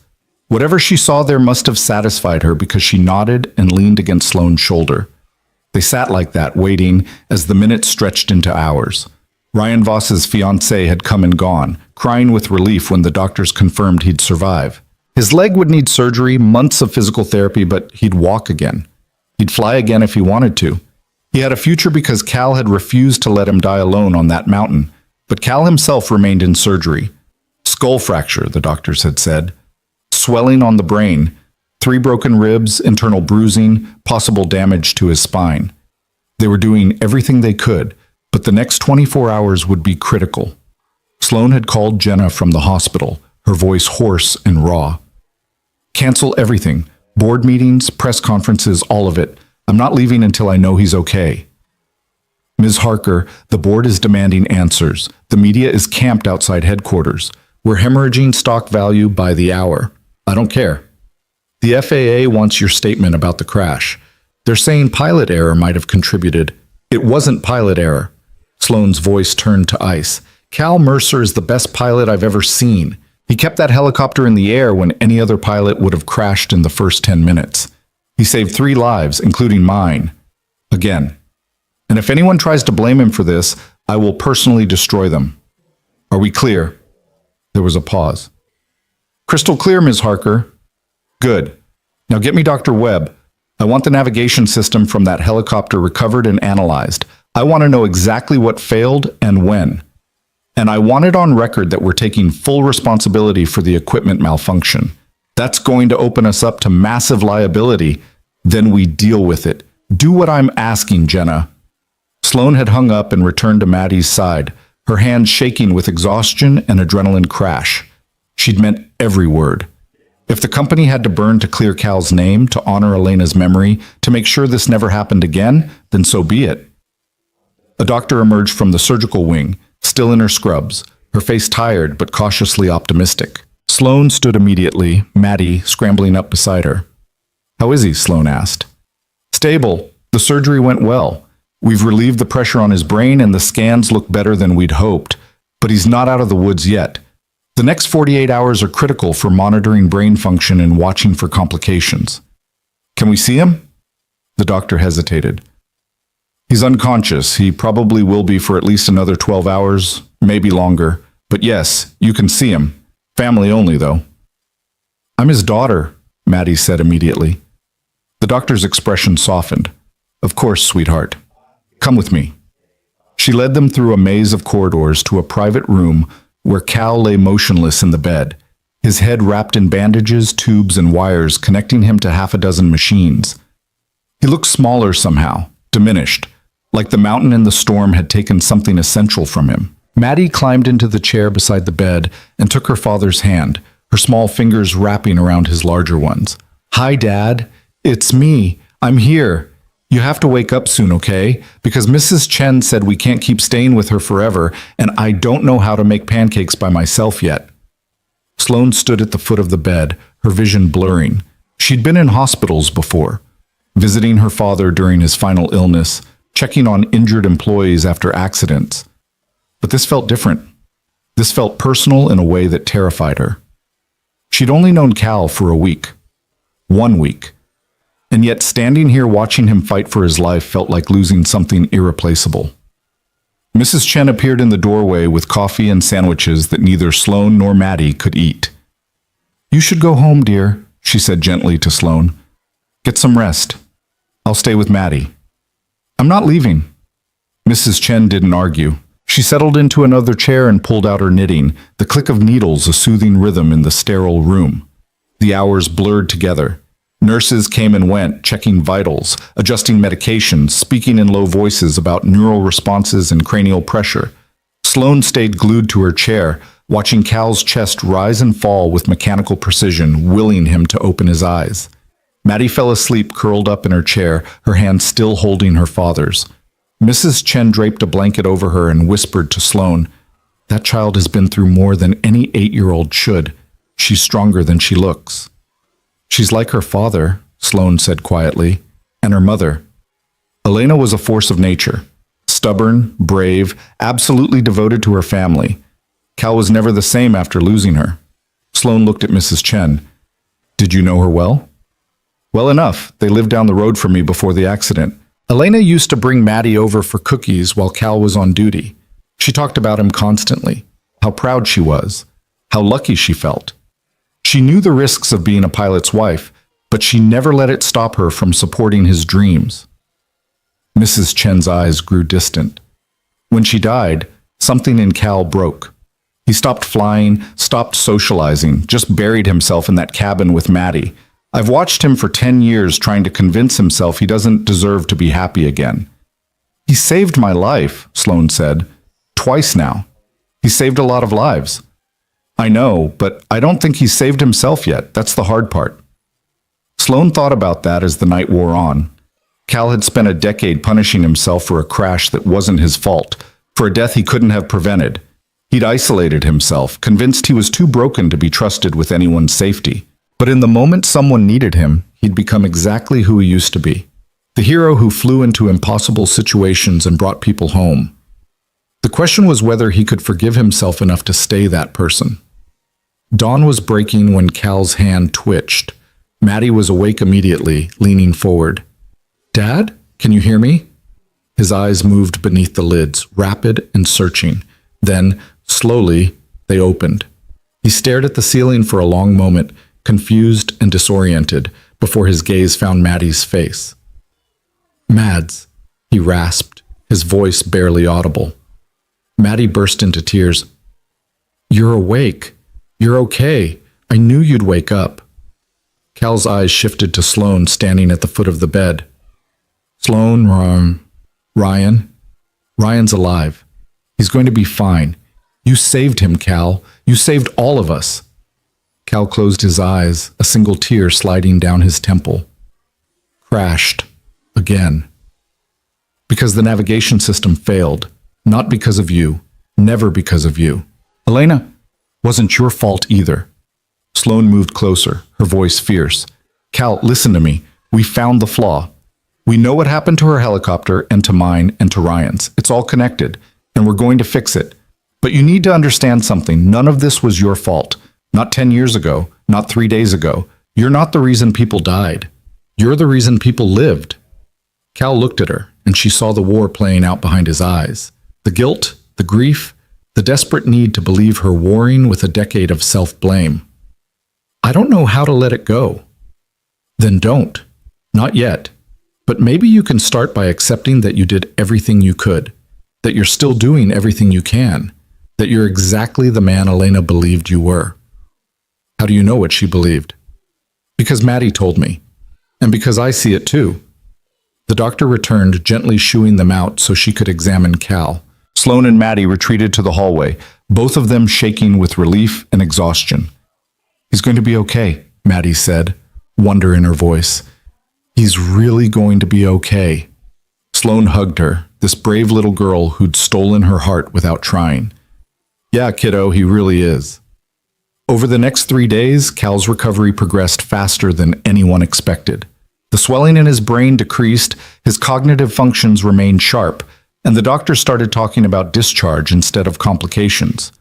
Whatever she saw there must have satisfied her because she nodded and leaned against Sloane's shoulder. They sat like that, waiting, as the minutes stretched into hours. Ryan Voss's fiancée had come and gone, crying with relief when the doctors confirmed he'd survive. His leg would need surgery, months of physical therapy, but he'd walk again. He'd fly again if he wanted to. He had a future because Cal had refused to let him die alone on that mountain, but Cal himself remained in surgery. Skull fracture, the doctors had said. Swelling on the brain, 3 broken ribs, internal bruising, possible damage to his spine. They were doing everything they could, but the next 24 hours would be critical. Sloane had called Jenna from the hospital, her voice hoarse and raw. "Cancel everything. Board meetings, press conferences, all of it. I'm not leaving until I know he's okay." "Ms. Harker, the board is demanding answers. The media is camped outside headquarters. We're hemorrhaging stock value by the hour. I don't care. The FAA wants your statement about the crash. They're saying pilot error might have contributed. It wasn't pilot error." Sloane's voice turned to ice. "Cal Mercer is the best pilot I've ever seen. He kept that helicopter in the air when any other pilot would have crashed in the first 10 minutes. He saved 3 lives, including mine. Again. And if anyone tries to blame him for this, I will personally destroy them. Are we clear? There was a pause. Crystal clear, Ms. Harker. Good. Now get me Dr. Webb. I want the navigation system from that helicopter recovered and analyzed. I want to know exactly what failed and when. And I want it on record that we're taking full responsibility for the equipment malfunction. That's going to open us up to massive liability. Then we deal with it. Do what I'm asking, Jenna. Sloane had hung up and returned to Maddie's side, her hands shaking with exhaustion and adrenaline crash. She'd meant every word. If the company had to burn to clear Cal's name, to honor Elena's memory, to make sure this never happened again, then so be it. A doctor emerged from the surgical wing, still in her scrubs, her face tired but cautiously optimistic. Sloane stood immediately, Maddie scrambling up beside her. How is he? Sloane asked. Stable. The surgery went well. We've relieved the pressure on his brain and the scans look better than we'd hoped, but he's not out of the woods yet. The next 48 hours are critical for monitoring brain function and watching for complications. Can we see him? The doctor hesitated. He's unconscious. He probably will be for at least another 12 hours, maybe longer. But yes, you can see him. Family only, though. I'm his daughter, Maddie said immediately. The doctor's expression softened. Of course, sweetheart. Come with me. She led them through a maze of corridors to a private room where Cal lay motionless in the bed, his head wrapped in bandages, tubes, and wires connecting him to half a dozen machines. He looked smaller somehow, diminished, like the mountain in the storm had taken something essential from him. Maddie climbed into the chair beside the bed and took her father's hand, her small fingers wrapping around his larger ones. Hi, Dad. It's me. I'm here. You have to wake up soon, okay? Because Mrs. Chen said we can't keep staying with her forever, and I don't know how to make pancakes by myself yet. Sloane stood at the foot of the bed, her vision blurring. She'd been in hospitals before, visiting her father during his final illness, checking on injured employees after accidents. But this felt different. This felt personal in a way that terrified her. She'd only known Cal for a week. 1 week. And yet standing here watching him fight for his life felt like losing something irreplaceable. Mrs. Chen appeared in the doorway with coffee and sandwiches that neither Sloane nor Maddie could eat. You should go home, dear, she said gently to Sloane. Get some rest. I'll stay with Maddie. I'm not leaving. Mrs. Chen didn't argue. She settled into another chair and pulled out her knitting, the click of needles a soothing rhythm in the sterile room. The hours blurred together. Nurses came and went, checking vitals, adjusting medications, speaking in low voices about neural responses and cranial pressure. Sloane stayed glued to her chair, watching Cal's chest rise and fall with mechanical precision, willing him to open his eyes. Maddie fell asleep curled up in her chair, her hand still holding her father's. Mrs. Chen draped a blanket over her and whispered to Sloane, That child has been through more than any 8-year-old should. She's stronger than she looks. She's like her father, Sloane said quietly, and her mother. Elena was a force of nature, stubborn, brave, absolutely devoted to her family. Cal was never the same after losing her. Sloane looked at Mrs. Chen. Did you know her well? Well enough. They lived down the road from me before the accident. Elena used to bring Maddie over for cookies while Cal was on duty. She talked about him constantly, how proud she was, how lucky she felt. She knew the risks of being a pilot's wife, but she never let it stop her from supporting his dreams. Mrs. Chen's eyes grew distant. When she died, something in Cal broke. He stopped flying, stopped socializing, just buried himself in that cabin with Maddie. I've watched him for 10 years trying to convince himself he doesn't deserve to be happy again. He saved my life, Sloane said. Twice now. He saved a lot of lives. I know, but I don't think he's saved himself yet. That's the hard part. Sloane thought about that as the night wore on. Cal had spent a decade punishing himself for a crash that wasn't his fault, for a death he couldn't have prevented. He'd isolated himself, convinced he was too broken to be trusted with anyone's safety. But in the moment someone needed him, he'd become exactly who he used to be. The hero who flew into impossible situations and brought people home. The question was whether he could forgive himself enough to stay that person. Dawn was breaking when Cal's hand twitched. Maddie was awake immediately, leaning forward. "Dad, can you hear me?" His eyes moved beneath the lids, rapid and searching. Then, slowly, they opened. He stared at the ceiling for a long moment, confused and disoriented, before his gaze found Maddie's face. "Mads," he rasped, his voice barely audible. Maddie burst into tears. "You're awake. You're okay. I knew you'd wake up." Cal's eyes shifted to Sloane standing at the foot of the bed. "Sloane, Ryan. Ryan's alive. He's going to be fine. You saved him, Cal. You saved all of us." Cal closed his eyes, a single tear sliding down his temple. Crashed. Again. Because the navigation system failed. Not because of you. Never because of you. "Elena, wasn't your fault either." Sloane moved closer, her voice fierce. "Cal, listen to me. We found the flaw. We know what happened to her helicopter and to mine and to Ryan's. It's all connected, and we're going to fix it. But you need to understand something. None of this was your fault. Not 10 years ago, not 3 days ago. You're not the reason people died. You're the reason people lived." Cal looked at her, and she saw the war playing out behind his eyes. The guilt, the grief, the desperate need to believe her warring with a decade of self-blame. "I don't know how to let it go." "Then don't. Not yet. But maybe you can start by accepting that you did everything you could, that you're still doing everything you can, that you're exactly the man Elena believed you were." "How do you know what she believed?" "Because Maddie told me, and because I see it too." The doctor returned, gently shooing them out so she could examine Cal. Sloane and Maddie retreated to the hallway, both of them shaking with relief and exhaustion. "He's going to be okay," Maddie said, wonder in her voice. "He's really going to be okay." Sloane hugged her, this brave little girl who'd stolen her heart without trying. "Yeah, kiddo, he really is." Over the next 3 days, Cal's recovery progressed faster than anyone expected. The swelling in his brain decreased, his cognitive functions remained sharp, and the doctor started talking about discharge instead of complications.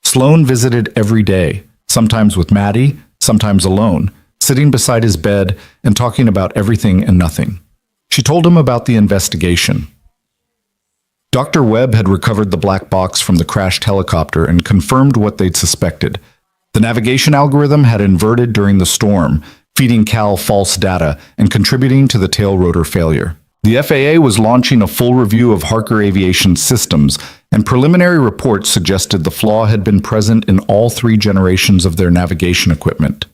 Sloane visited every day, sometimes with Maddie, sometimes alone, sitting beside his bed and talking about everything and nothing. She told him about the investigation. Dr. Webb had recovered the black box from the crashed helicopter and confirmed what they'd suspected. The navigation algorithm had inverted during the storm, feeding Cal false data and contributing to the tail rotor failure. The FAA was launching a full review of Harker Aviation systems, and preliminary reports suggested the flaw had been present in all 3 generations of their navigation equipment.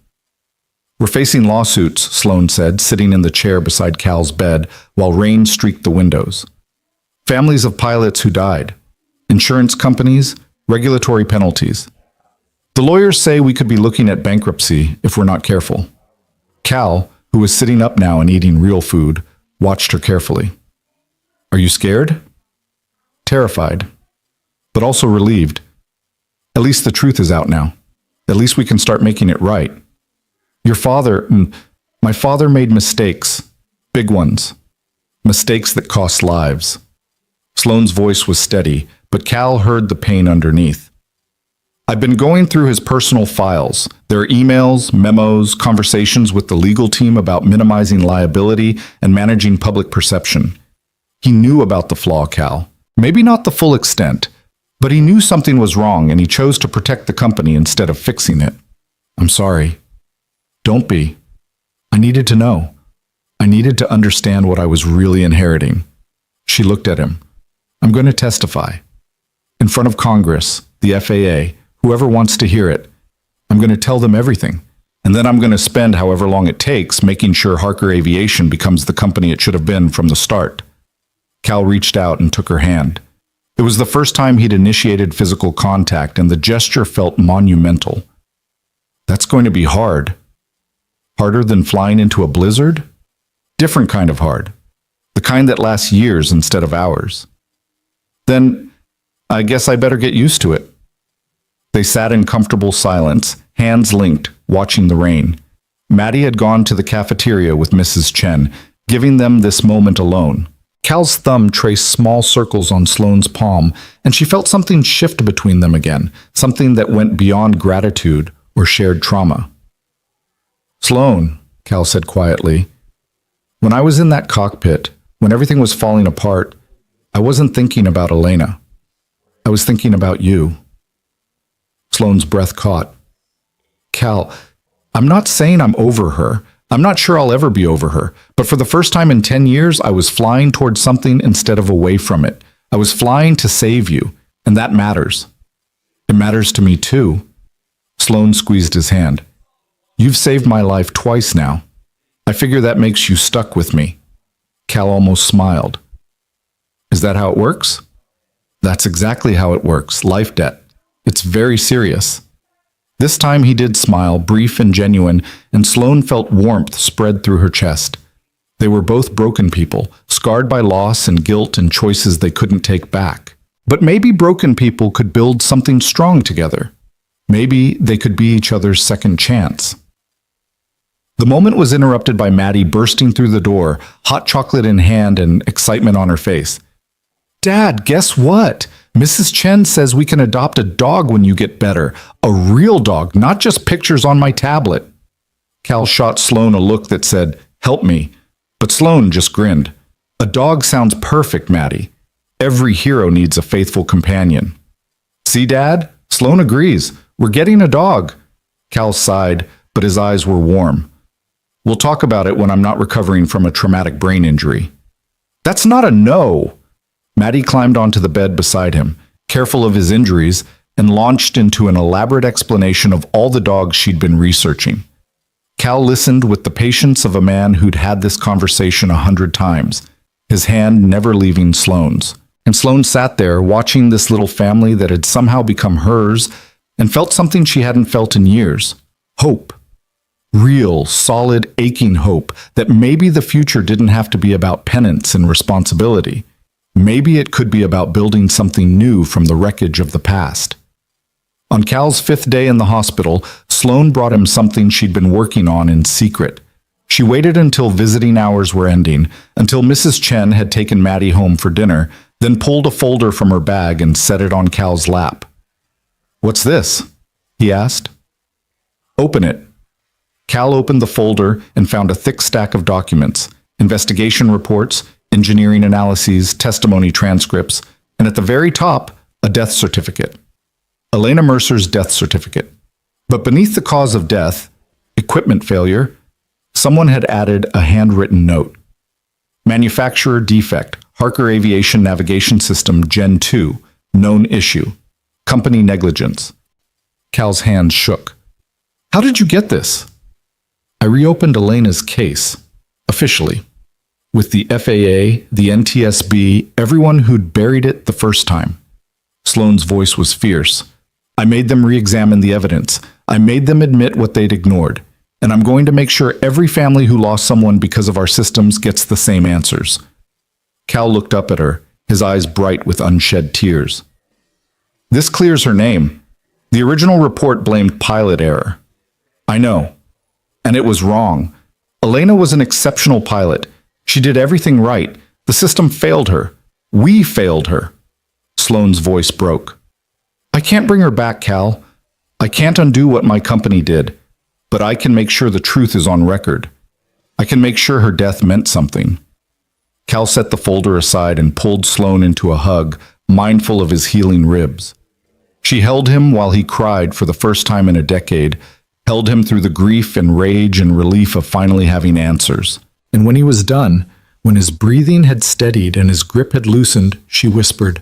"We're facing lawsuits," Sloane said, sitting in the chair beside Cal's bed while rain streaked the windows. "Families of pilots who died, insurance companies, regulatory penalties. The lawyers say we could be looking at bankruptcy if we're not careful." Cal, who was sitting up now and eating real food, watched her carefully. "Are you scared?" "Terrified, but also relieved. At least the truth is out now. At least we can start making it right. My father made mistakes, big ones, mistakes that cost lives." Sloane's voice was steady, but Cal heard the pain underneath. "I've been going through his personal files. There are emails, memos, conversations with the legal team about minimizing liability and managing public perception. He knew about the flaw, Cal. Maybe not the full extent, but he knew something was wrong and he chose to protect the company instead of fixing it. I'm sorry. Don't be. I needed to know. I needed to understand what I was really inheriting." She looked at him. "I'm going to testify. In front of Congress, the FAA, whoever wants to hear it. I'm going to tell them everything. And then I'm going to spend however long it takes making sure Harker Aviation becomes the company it should have been from the start." Cal reached out and took her hand. It was the first time he'd initiated physical contact, and the gesture felt monumental. "That's going to be hard." "Harder than flying into a blizzard?" "Different kind of hard. The kind that lasts years instead of hours." "Then I guess I better get used to it." They sat in comfortable silence, hands linked, watching the rain. Maddie had gone to the cafeteria with Mrs. Chen, giving them this moment alone. Cal's thumb traced small circles on Sloane's palm, and she felt something shift between them again, something that went beyond gratitude, or shared trauma. "Sloan," Cal said quietly, "when I was in that cockpit, when everything was falling apart, I wasn't thinking about Elena. I was thinking about you." Sloan's breath caught. "Cal, I'm not saying I'm over her. I'm not sure I'll ever be over her. But for the first time in 10 years, I was flying towards something instead of away from it. I was flying to save you, and that matters." "It matters to me too." Sloan squeezed his hand. "You've saved my life twice now. I figure that makes you stuck with me." Cal almost smiled. "Is that how it works?" "That's exactly how it works. Life debt. It's very serious." This time he did smile, brief and genuine, and Sloan felt warmth spread through her chest. They were both broken people, scarred by loss and guilt and choices they couldn't take back. But maybe broken people could build something strong together. Maybe they could be each other's second chance. The moment was interrupted by Maddie bursting through the door, hot chocolate in hand and excitement on her face. "Dad, guess what? Mrs. Chen says we can adopt a dog when you get better. A real dog, not just pictures on my tablet." Cal shot Sloan a look that said, "Help me." But Sloan just grinned. "A dog sounds perfect, Maddie. Every hero needs a faithful companion." "See, Dad? Sloan agrees. We're getting a dog." Cal sighed, but his eyes were warm. "We'll talk about it when I'm not recovering from a traumatic brain injury." "That's not a no." Maddie climbed onto the bed beside him, careful of his injuries, and launched into an elaborate explanation of all the dogs she'd been researching. Cal listened with the patience of a man who'd had this conversation 100 times, his hand never leaving Sloan's. And Sloan sat there, watching this little family that had somehow become hers, and felt something she hadn't felt in years. Hope. Real, solid, aching hope that maybe the future didn't have to be about penance and responsibility. Maybe it could be about building something new from the wreckage of the past. On Cal's 5th day in the hospital, Sloan brought him something she'd been working on in secret. She waited until visiting hours were ending, until Mrs. Chen had taken Maddie home for dinner, then pulled a folder from her bag and set it on Cal's lap. "What's this?" he asked. "Open it." Cal opened the folder and found a thick stack of documents, investigation reports, engineering analyses, testimony transcripts, and at the very top, a death certificate. Elena Mercer's death certificate. But beneath the cause of death, equipment failure, someone had added a handwritten note. Manufacturer defect, Harker Aviation Navigation System Gen 2, known issue. Company negligence. Cal's hands shook. "How did you get this?" "I reopened Elena's case, officially. With the FAA, the NTSB, everyone who'd buried it the first time." Sloan's voice was fierce. "I made them re-examine the evidence. I made them admit what they'd ignored. And I'm going to make sure every family who lost someone because of our systems gets the same answers." Cal looked up at her, his eyes bright with unshed tears. "This clears her name. The original report blamed pilot error." "I know. And it was wrong. Elena was an exceptional pilot. She did everything right. The system failed her. We failed her." Sloan's voice broke. "I can't bring her back, Cal. I can't undo what my company did. But I can make sure the truth is on record. I can make sure her death meant something." Cal set the folder aside and pulled Sloan into a hug, mindful of his healing ribs. She held him while he cried for the first time in a decade, held him through the grief and rage and relief of finally having answers. And when he was done, when his breathing had steadied and his grip had loosened, she whispered,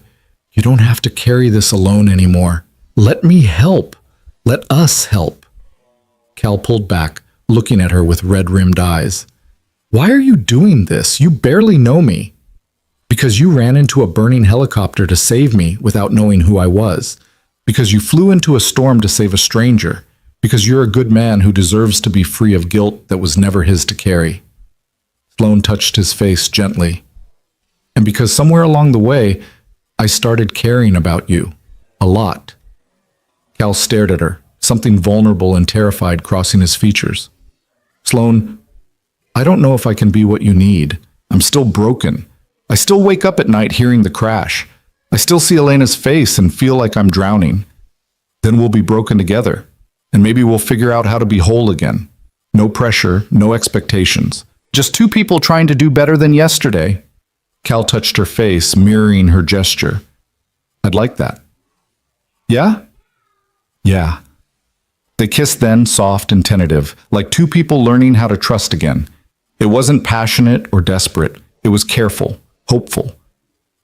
"You don't have to carry this alone anymore. Let me help. Let us help." Cal pulled back, looking at her with red-rimmed eyes. "Why are you doing this? You barely know me." "Because you ran into a burning helicopter to save me without knowing who I was. Because you flew into a storm to save a stranger. Because you're a good man who deserves to be free of guilt that was never his to carry." Sloan touched his face gently. "And because somewhere along the way, I started caring about you. A lot." Cal stared at her, something vulnerable and terrified crossing his features. "Sloan, I don't know if I can be what you need. I'm still broken. I still wake up at night hearing the crash. I still see Elena's face and feel like I'm drowning. Then we'll be broken together. and maybe we'll figure out how to be whole again. No pressure, no expectations. Just two people trying to do better than yesterday. Cal touched her face, mirroring her gesture. I'd like that. Yeah? Yeah. They kissed then, soft and tentative, like two people learning how to trust again. It wasn't passionate or desperate. It was careful, hopeful.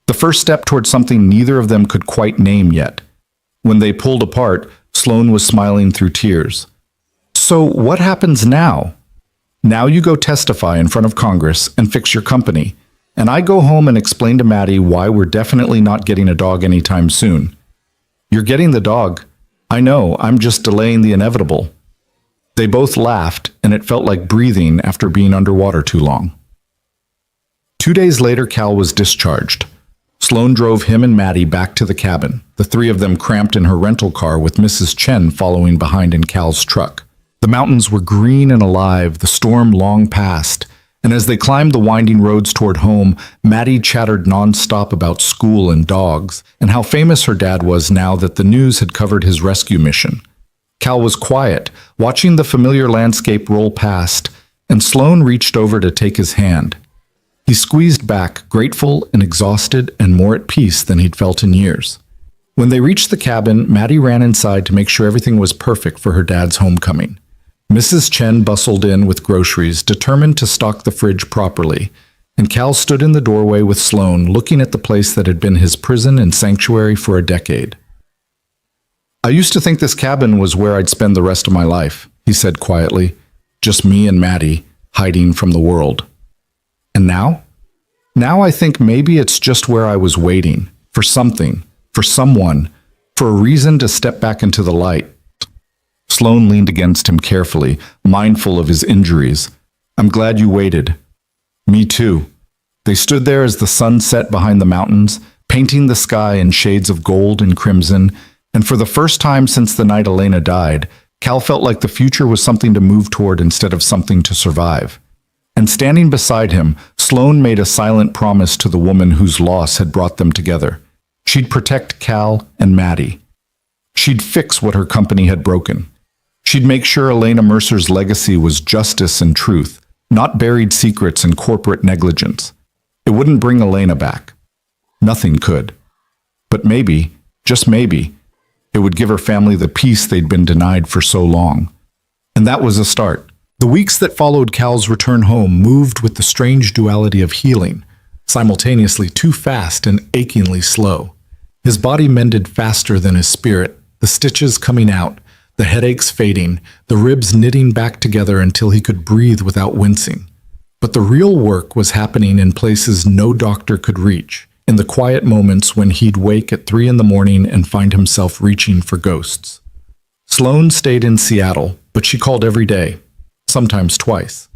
The first step toward something neither of them could quite name yet. When they pulled apart, Sloane was smiling through tears. So what happens now? Now you go testify in front of Congress and fix your company. And I go home and explain to Maddie why we're definitely not getting a dog anytime soon. You're getting the dog. I know, I'm just delaying the inevitable. They both laughed, and it felt like breathing after being underwater too long. 2 days later, Cal was discharged. Sloane drove him and Maddie back to the cabin, the three of them cramped in her rental car with Mrs. Chen following behind in Cal's truck. The mountains were green and alive, the storm long past, and as they climbed the winding roads toward home, Maddie chattered nonstop about school and dogs, and how famous her dad was now that the news had covered his rescue mission. Cal was quiet, watching the familiar landscape roll past, and Sloane reached over to take his hand. He squeezed back, grateful and exhausted and more at peace than he'd felt in years. When they reached the cabin, Maddie ran inside to make sure everything was perfect for her dad's homecoming. Mrs. Chen bustled in with groceries, determined to stock the fridge properly, and Cal stood in the doorway with Sloane, looking at the place that had been his prison and sanctuary for a decade. I used to think this cabin was where I'd spend the rest of my life, he said quietly, just me and Maddie, hiding from the world. And now? Now I think maybe it's just where I was waiting, for something, for someone, for a reason to step back into the light. Sloane leaned against him carefully, mindful of his injuries. I'm glad you waited. Me too. They stood there as the sun set behind the mountains, painting the sky in shades of gold and crimson, and for the first time since the night Elena died, Cal felt like the future was something to move toward instead of something to survive. And standing beside him, Sloane made a silent promise to the woman whose loss had brought them together. She'd protect Cal and Maddie. She'd fix what her company had broken. She'd make sure Elena Mercer's legacy was justice and truth, not buried secrets and corporate negligence. It wouldn't bring Elena back. Nothing could. But maybe, just maybe, it would give her family the peace they'd been denied for so long. And that was a start. The weeks that followed Cal's return home moved with the strange duality of healing, simultaneously too fast and achingly slow. His body mended faster than his spirit, the stitches coming out, the headaches fading, the ribs knitting back together until he could breathe without wincing. But the real work was happening in places no doctor could reach, in the quiet moments when he'd wake at 3 a.m. and find himself reaching for ghosts. Sloane stayed in Seattle, but she called every day, sometimes twice.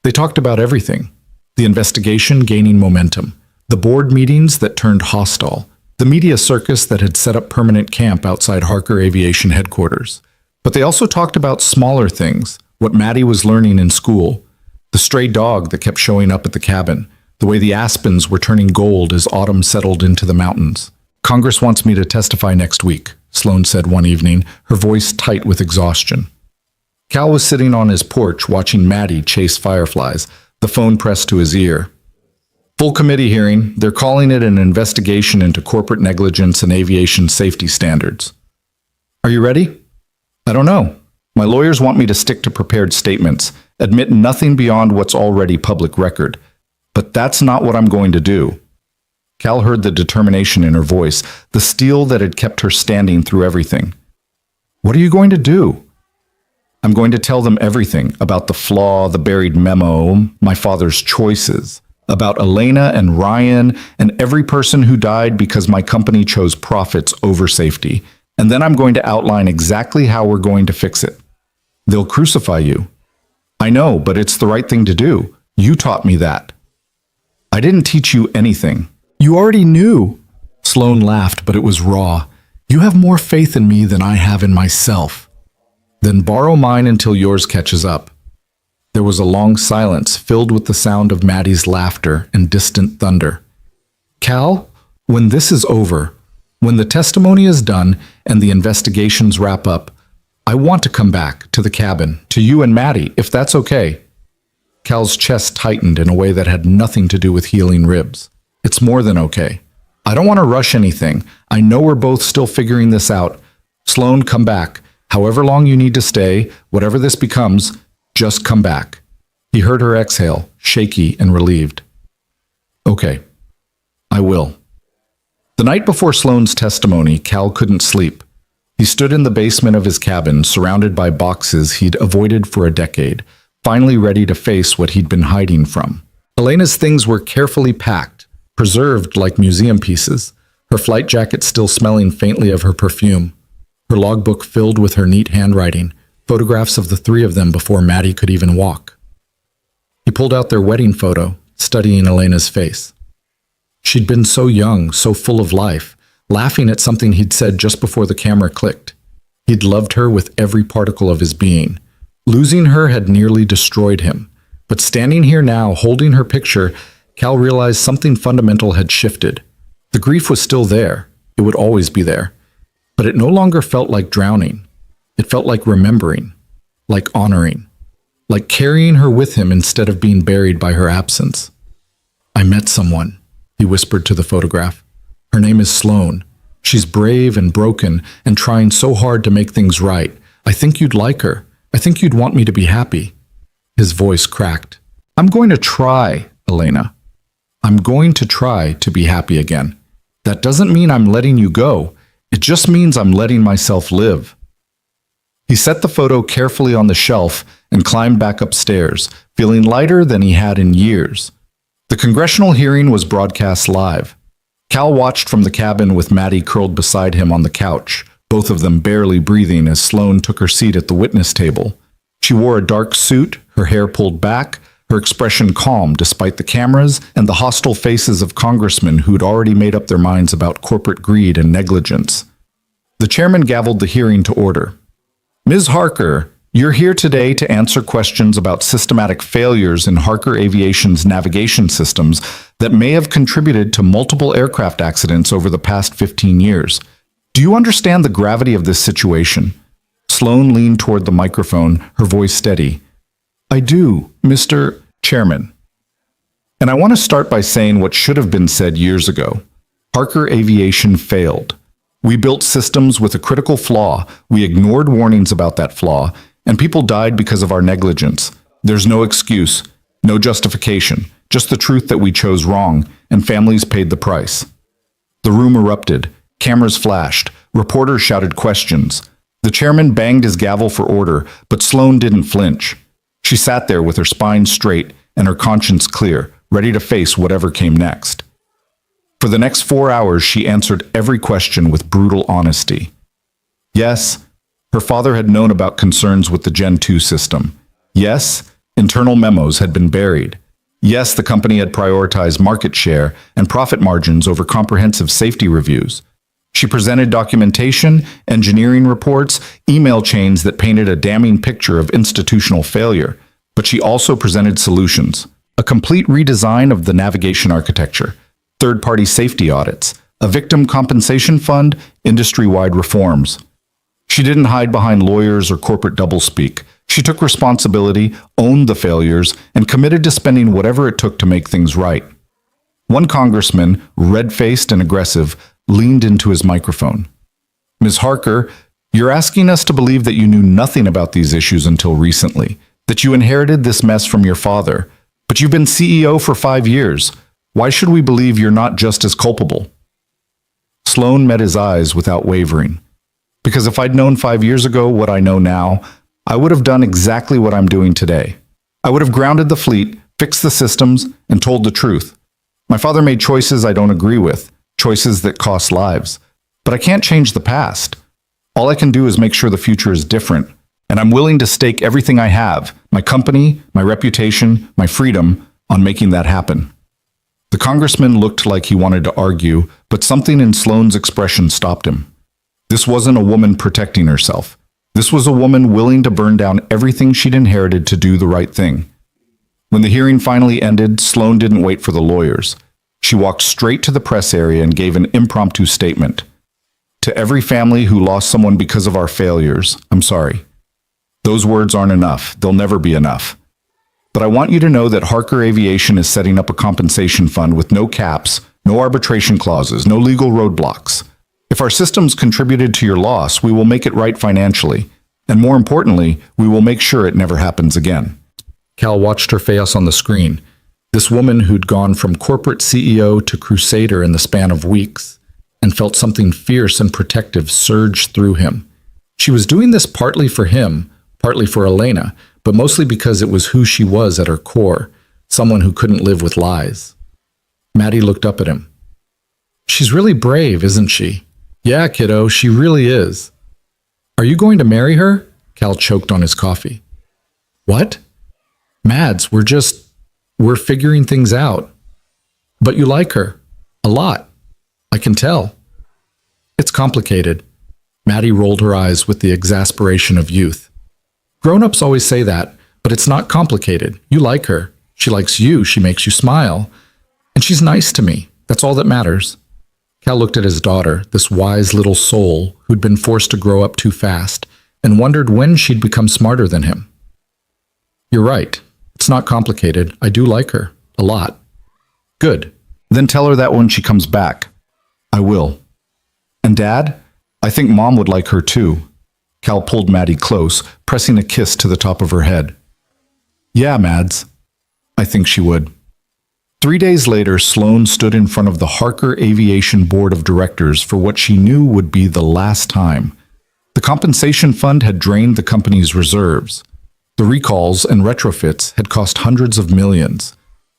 They talked about everything. The investigation gaining momentum, the board meetings that turned hostile, the media circus that had set up permanent camp outside Harker Aviation headquarters. But they also talked about smaller things, what Maddie was learning in school, the stray dog that kept showing up at the cabin, the way the aspens were turning gold as autumn settled into the mountains. Congress wants me to testify next week, Sloane said one evening, her voice tight with exhaustion. Cal was sitting on his porch watching Maddie chase fireflies, the phone pressed to his ear. Full committee hearing. They're calling it an investigation into corporate negligence and aviation safety standards. Are you ready? I don't know. My lawyers want me to stick to prepared statements, admit nothing beyond what's already public record. But that's not what I'm going to do. Cal heard the determination in her voice, the steel that had kept her standing through everything. What are you going to do? I'm going to tell them everything about the flaw, the buried memo, my father's choices, about Elena and Ryan and every person who died because my company chose profits over safety. And then I'm going to outline exactly how we're going to fix it. They'll crucify you. I know, but it's the right thing to do. You taught me that. I didn't teach you anything. You already knew. Sloane laughed, but it was raw. You have more faith in me than I have in myself. Then borrow mine until yours catches up. There was a long silence filled with the sound of Maddie's laughter and distant thunder. Cal, when this is over, when the testimony is done and the investigations wrap up, I want to come back to the cabin, to you and Maddie, if that's okay. Cal's chest tightened in a way that had nothing to do with healing ribs. It's more than okay. I don't want to rush anything. I know we're both still figuring this out. Sloan, come back. However long you need to stay, whatever this becomes, just come back. He heard her exhale, shaky and relieved. Okay, I will. The night before Sloan's testimony, Cal couldn't sleep. He stood in the basement of his cabin, surrounded by boxes he'd avoided for a decade, finally ready to face what he'd been hiding from. Elena's things were carefully packed, preserved like museum pieces, her flight jacket still smelling faintly of her perfume, her logbook filled with her neat handwriting, photographs of the three of them before Maddie could even walk. He pulled out their wedding photo, studying Elena's face. She'd been so young, so full of life, laughing at something he'd said just before the camera clicked. He'd loved her with every particle of his being. Losing her had nearly destroyed him. But standing here now, holding her picture, Cal realized something fundamental had shifted. The grief was still there. It would always be there. But it no longer felt like drowning. It felt like remembering, like honoring, like carrying her with him instead of being buried by her absence. I met someone, he whispered to the photograph. Her name is Sloan. She's brave and broken and trying so hard to make things right. I think you'd like her. I think you'd want me to be happy. His voice cracked. I'm going to try, Elena. I'm going to try to be happy again. That doesn't mean I'm letting you go. It just means I'm letting myself live. He set the photo carefully on the shelf and climbed back upstairs, feeling lighter than he had in years. The congressional hearing was broadcast live. Cal watched from the cabin with Maddie curled beside him on the couch, both of them barely breathing as Sloan took her seat at the witness table. She wore a dark suit, her hair pulled back, her expression calm despite the cameras and the hostile faces of congressmen who'd already made up their minds about corporate greed and negligence. The chairman gavelled the hearing to order. Ms. Harker, you're here today to answer questions about systematic failures in Harker Aviation's navigation systems that may have contributed to multiple aircraft accidents over the past 15 years. Do you understand the gravity of this situation? Sloan leaned toward the microphone, her voice steady. I do, Mr. Chairman. And I want to start by saying what should have been said years ago. Harker Aviation failed. We built systems with a critical flaw, we ignored warnings about that flaw, and people died because of our negligence. There's no excuse, no justification, just the truth that we chose wrong, and families paid the price. The room erupted, cameras flashed, reporters shouted questions. The chairman banged his gavel for order, but Sloan didn't flinch. She sat there with her spine straight and her conscience clear, ready to face whatever came next. For the next 4 hours, she answered every question with brutal honesty. Yes, her father had known about concerns with the Gen 2 system. Yes, internal memos had been buried. Yes, the company had prioritized market share and profit margins over comprehensive safety reviews. She presented documentation, engineering reports, email chains that painted a damning picture of institutional failure. But she also presented solutions. A complete redesign of the navigation architecture, third-party safety audits, a victim compensation fund, industry-wide reforms. She didn't hide behind lawyers or corporate doublespeak. She took responsibility, owned the failures, and committed to spending whatever it took to make things right. One congressman, red-faced and aggressive, leaned into his microphone. Ms. Harker, you're asking us to believe that you knew nothing about these issues until recently, that you inherited this mess from your father, but you've been CEO for 5 years. Why should we believe you're not just as culpable? Sloan met his eyes without wavering. Because if I'd known 5 years ago what I know now, I would have done exactly what I'm doing today. I would have grounded the fleet, fixed the systems, and told the truth. My father made choices I don't agree with, choices that cost lives. But I can't change the past. All I can do is make sure the future is different, and I'm willing to stake everything I have, my company, my reputation, my freedom, on making that happen. The congressman looked like he wanted to argue, but something in Sloan's expression stopped him. This wasn't a woman protecting herself. This was a woman willing to burn down everything she'd inherited to do the right thing. When the hearing finally ended, Sloan didn't wait for the lawyers. She walked straight to the press area and gave an impromptu statement. To every family who lost someone because of our failures, I'm sorry. Those words aren't enough. They'll never be enough. But I want you to know that Harker Aviation is setting up a compensation fund with no caps, no arbitration clauses, no legal roadblocks. If our systems contributed to your loss, we will make it right financially. And more importantly, we will make sure it never happens again. Cal watched her face on the screen. This woman who'd gone from corporate CEO to crusader in the span of weeks, and felt something fierce and protective surge through him. She was doing this partly for him, partly for Elena, but mostly because it was who she was at her core, someone who couldn't live with lies. Maddie looked up at him. She's really brave, isn't she? Yeah, kiddo, she really is. Are you going to marry her? Cal choked on his coffee. What? Mads, we're figuring things out. But you like her. A lot. I can tell. It's complicated. Maddie rolled her eyes with the exasperation of youth. Grown-ups always say that, but it's not complicated. You like her. She likes you. She makes you smile. And she's nice to me. That's all that matters. Cal looked at his daughter, this wise little soul who'd been forced to grow up too fast, and wondered when she'd become smarter than him. You're right. It's not complicated. I do like her. A lot. Good. Then tell her that when she comes back. I will. And Dad? I think Mom would like her too. Cal pulled Maddie close, pressing a kiss to the top of her head. Yeah, Mads. I think she would. 3 days later, Sloane stood in front of the Harker Aviation Board of Directors for what she knew would be the last time. The compensation fund had drained the company's reserves. The recalls and retrofits had cost hundreds of millions.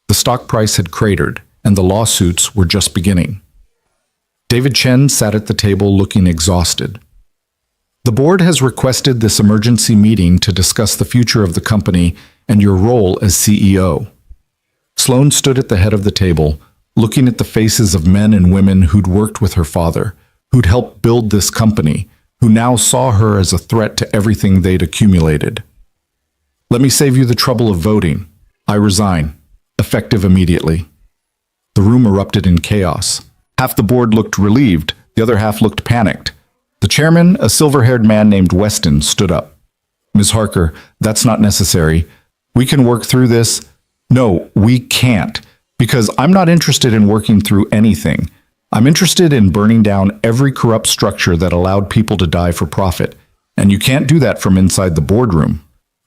The stock price had cratered, and the lawsuits were just beginning. David Chen sat at the table looking exhausted. The board has requested this emergency meeting to discuss the future of the company and your role as CEO. Sloane stood at the head of the table, looking at the faces of men and women who'd worked with her father, who'd helped build this company, who now saw her as a threat to everything they'd accumulated. Let me save you the trouble of voting. I resign, effective immediately. The room erupted in chaos. Half the board looked relieved, the other half looked panicked. The chairman, a silver-haired man named Weston, stood up. Ms. Harker, that's not necessary. We can work through this. No, we can't, because I'm not interested in working through anything. I'm interested in burning down every corrupt structure that allowed people to die for profit, and you can't do that from inside the boardroom.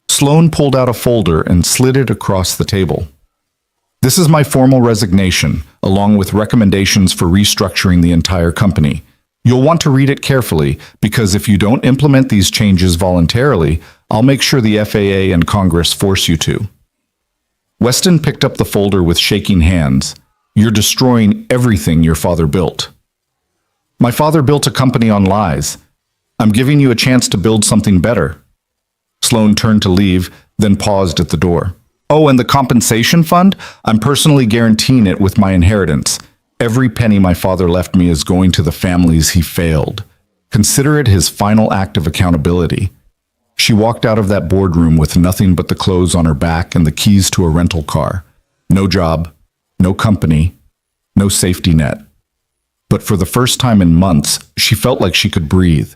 Sloane pulled out a folder and slid it across the table. This is my formal resignation, along with recommendations for restructuring the entire company. You'll want to read it carefully, because if you don't implement these changes voluntarily, I'll make sure the FAA and Congress force you to. Weston picked up the folder with shaking hands. You're destroying everything your father built. My father built a company on lies. I'm giving you a chance to build something better. Sloane turned to leave, then paused at the door. Oh, and the compensation fund? I'm personally guaranteeing it with my inheritance. Every penny my father left me is going to the families he failed. Consider it his final act of accountability. She walked out of that boardroom with nothing but the clothes on her back and the keys to a rental car. No job, no company, no safety net. But for the first time in months, she felt like she could breathe.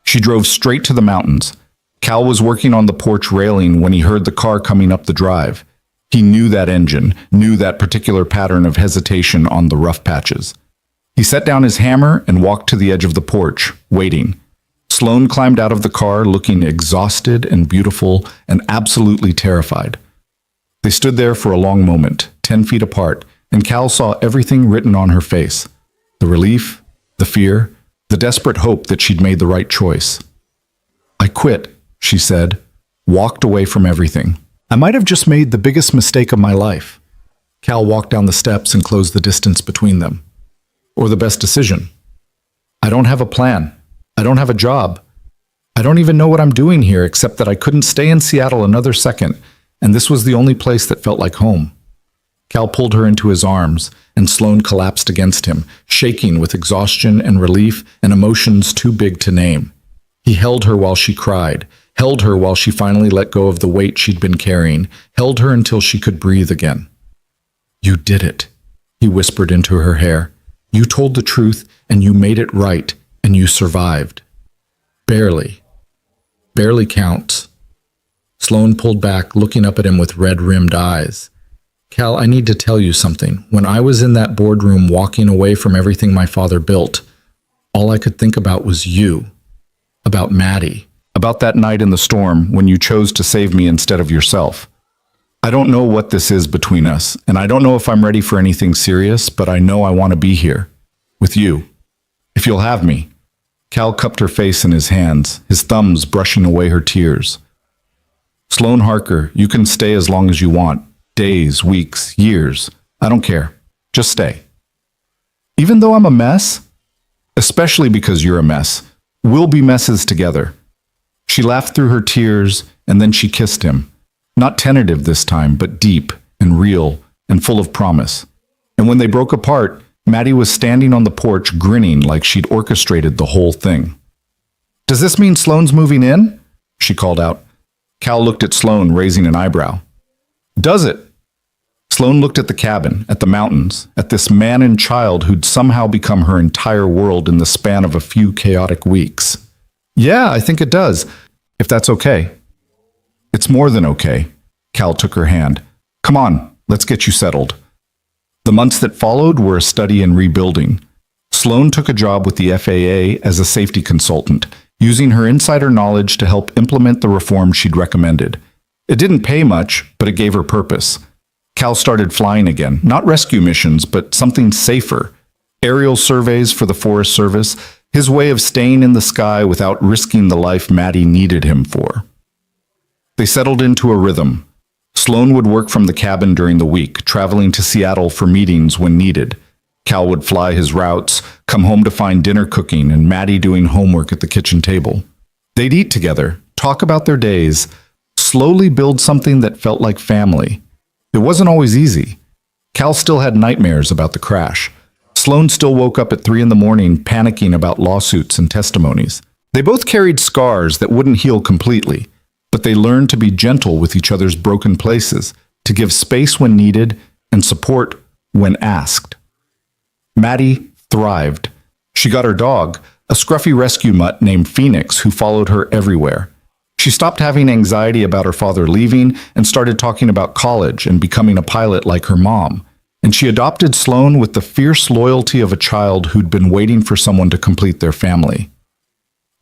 She drove straight to the mountains. Cal was working on the porch railing when he heard the car coming up the drive. He knew that engine, knew that particular pattern of hesitation on the rough patches. He set down his hammer and walked to the edge of the porch, waiting. Sloane climbed out of the car looking exhausted and beautiful and absolutely terrified. They stood there for a long moment, 10 feet apart, and Cal saw everything written on her face. The relief, the fear, the desperate hope that she'd made the right choice. I quit, she said, walked away from everything. I might have just made the biggest mistake of my life. Cal walked down the steps and closed the distance between them. Or the best decision. I don't have a plan. I don't have a job. I don't even know what I'm doing here except that I couldn't stay in Seattle another second, and this was the only place that felt like home. Cal pulled her into his arms, and Sloane collapsed against him, shaking with exhaustion and relief and emotions too big to name. He held her while she cried, held her while she finally let go of the weight she'd been carrying, held her until she could breathe again. You did it, he whispered into her hair. You told the truth, and you made it right, And you survived. Barely. Barely counts. Sloane pulled back, looking up at him with red-rimmed eyes. Cal, I need to tell you something. When I was in that boardroom walking away from everything my father built, all I could think about was you. About Maddie. About that night in the storm when you chose to save me instead of yourself. I don't know what this is between us, and I don't know if I'm ready for anything serious, but I know I want to be here. With you. If you'll have me. Cal cupped her face in his hands, his thumbs brushing away her tears. Sloane Harker, you can stay as long as you want. Days, weeks, years. I don't care. Just stay. Even though I'm a mess? Especially because you're a mess. We'll be messes together. She laughed through her tears, and then she kissed him. Not tentative this time, but deep and real and full of promise. And when they broke apart, Maddie was standing on the porch grinning like she'd orchestrated the whole thing. Does this mean Sloane's moving in? She called out. Cal looked at Sloane, raising an eyebrow. Does it? Sloane looked at the cabin, at the mountains, at this man and child who'd somehow become her entire world in the span of a few chaotic weeks. Yeah, I think it does, if that's okay. It's more than okay. Cal took her hand. Come on, let's get you settled. The months that followed were a study in rebuilding. Sloane took a job with the FAA as a safety consultant, using her insider knowledge to help implement the reform she'd recommended. It didn't pay much, but it gave her purpose. Cal started flying again, not rescue missions, but something safer. Aerial surveys for the Forest Service, his way of staying in the sky without risking the life Maddie needed him for. They settled into a rhythm. Sloane would work from the cabin during the week, traveling to Seattle for meetings when needed. Cal would fly his routes, come home to find dinner cooking and Maddie doing homework at the kitchen table. They'd eat together, talk about their days, slowly build something that felt like family. It wasn't always easy. Cal still had nightmares about the crash. Sloane still woke up at 3 a.m, panicking about lawsuits and testimonies. They both carried scars that wouldn't heal completely, but they learned to be gentle with each other's broken places, to give space when needed and support when asked. Maddie thrived. She got her dog, a scruffy rescue mutt named Phoenix, who followed her everywhere. She stopped having anxiety about her father leaving and started talking about college and becoming a pilot like her mom. And she adopted Sloane with the fierce loyalty of a child who'd been waiting for someone to complete their family.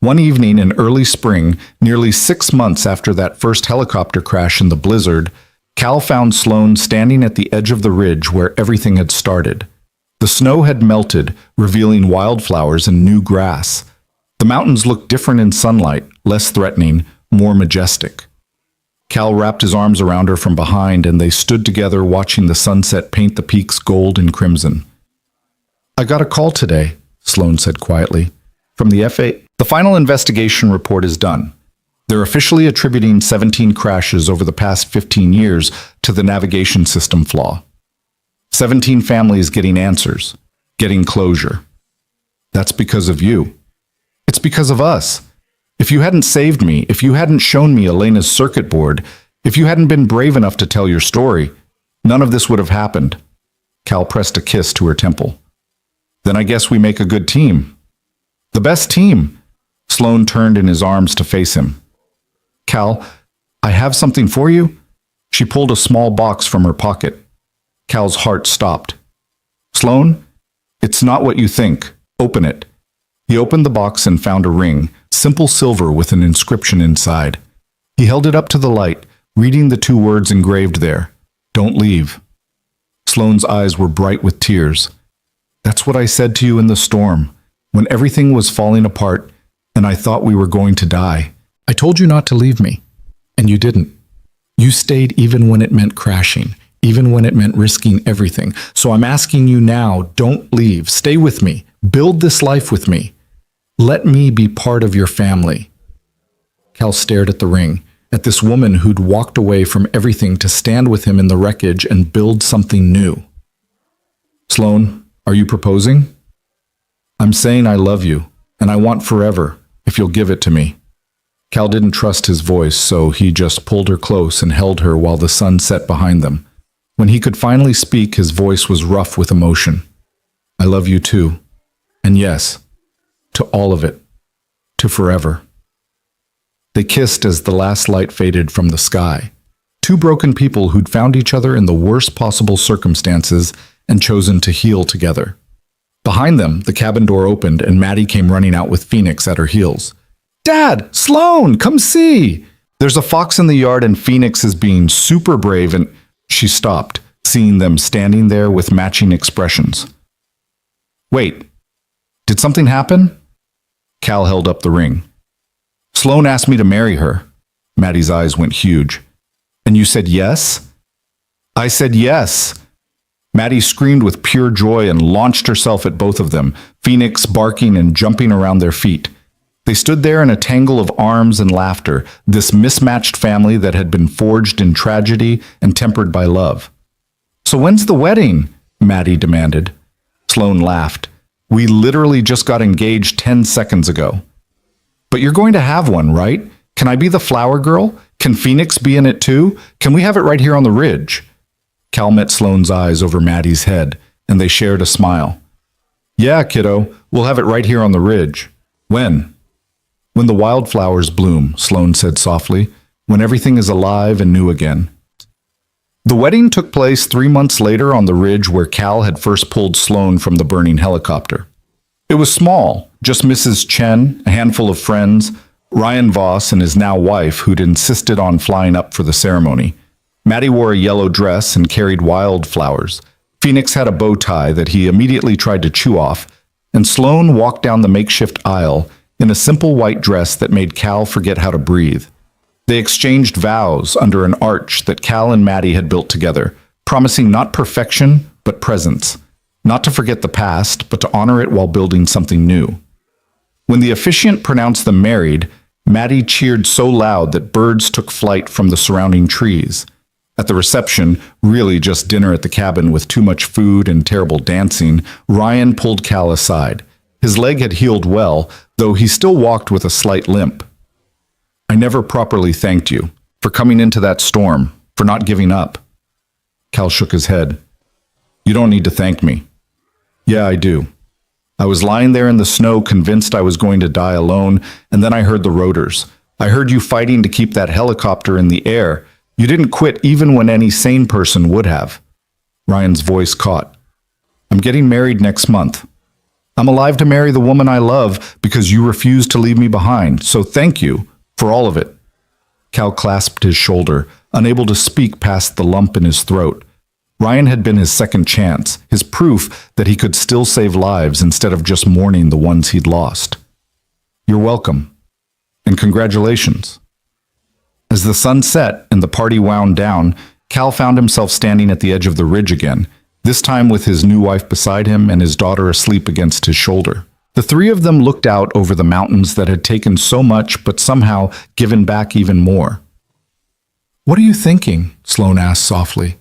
One evening in early spring, nearly 6 months after that first helicopter crash in the blizzard, Cal found Sloane standing at the edge of the ridge where everything had started. The snow had melted, revealing wildflowers and new grass. The mountains looked different in sunlight, less threatening, more majestic. Cal wrapped his arms around her from behind, and they stood together watching the sunset paint the peaks gold and crimson. I got a call today, Sloane said quietly, from the FAA. The final investigation report is done. They're officially attributing 17 crashes over the past 15 years to the navigation system flaw. 17 families getting answers, getting closure. That's because of you. It's because of us. If you hadn't saved me, if you hadn't shown me Elena's circuit board, if you hadn't been brave enough to tell your story, none of this would have happened. Cal pressed a kiss to her temple. Then I guess we make a good team. The best team. Sloane turned in his arms to face him. Cal, I have something for you. She pulled a small box from her pocket. Cal's heart stopped. Sloane, it's not what you think. Open it. He opened the box and found a ring, simple silver with an inscription inside. He held it up to the light, reading the 2 words engraved there. Don't leave. Sloane's eyes were bright with tears. That's what I said to you in the storm, when everything was falling apart and I thought we were going to die. I told you not to leave me, and you didn't. You stayed even when it meant crashing, even when it meant risking everything. So I'm asking you now, don't leave. Stay with me. Build this life with me. Let me be part of your family. Cal stared at the ring, at this woman who'd walked away from everything to stand with him in the wreckage and build something new. Sloane, are you proposing? I'm saying I love you, and I want forever, if you'll give it to me. Cal didn't trust his voice, so he just pulled her close and held her while the sun set behind them. When he could finally speak, his voice was rough with emotion. I love you too. And yes, to all of it, to forever. They kissed as the last light faded from the sky. Two broken people who'd found each other in the worst possible circumstances and chosen to heal together. Behind them, the cabin door opened and Maddie came running out with Phoenix at her heels. "Dad! Sloan! Come see!" "There's a fox in the yard and Phoenix is being super brave," and she stopped, seeing them standing there with matching expressions. "Wait, did something happen?" Cal held up the ring. "Sloan asked me to marry her." Maddie's eyes went huge. "And you said yes?" "I said yes." Maddie screamed with pure joy and launched herself at both of them, Phoenix barking and jumping around their feet. They stood there in a tangle of arms and laughter, this mismatched family that had been forged in tragedy and tempered by love. "So when's the wedding?" Maddie demanded. Sloan laughed. "We literally just got engaged 10 seconds ago." "But you're going to have one, right? Can I be the flower girl? Can Phoenix be in it too? Can we have it right here on the ridge?" Cal met Sloan's eyes over Maddie's head, and they shared a smile. "Yeah, kiddo, we'll have it right here on the ridge." "When?" "When the wildflowers bloom," Sloan said softly, "when everything is alive and new again." The wedding took place 3 months later on the ridge where Cal had first pulled Sloan from the burning helicopter. It was small, just Mrs. Chen, a handful of friends, Ryan Voss and his now wife who'd insisted on flying up for the ceremony. Maddie wore a yellow dress and carried wildflowers. Phoenix had a bow tie that he immediately tried to chew off, and Sloan walked down the makeshift aisle in a simple white dress that made Cal forget how to breathe. They exchanged vows under an arch that Cal and Maddie had built together, promising not perfection, but presence, not to forget the past, but to honor it while building something new. When the officiant pronounced them married, Maddie cheered so loud that birds took flight from the surrounding trees. At the reception, really just dinner at the cabin with too much food and terrible dancing, Ryan pulled Cal aside. His leg had healed well, though he still walked with a slight limp. "I never properly thanked you for coming into that storm, for not giving up." Cal shook his head. "You don't need to thank me." "Yeah, I do. I was lying there in the snow convinced I was going to die alone, and then I heard the rotors. I heard you fighting to keep that helicopter in the air. You didn't quit even when any sane person would have." Ryan's voice caught. "I'm getting married next month. I'm alive to marry the woman I love because you refused to leave me behind, so thank you for all of it." Cal clasped his shoulder, unable to speak past the lump in his throat. Ryan had been his second chance, his proof that he could still save lives instead of just mourning the ones he'd lost. "You're welcome. And congratulations." As the sun set and the party wound down, Cal found himself standing at the edge of the ridge again, this time with his new wife beside him and his daughter asleep against his shoulder. The three of them looked out over the mountains that had taken so much but somehow given back even more. "What are you thinking?" Sloan asked softly.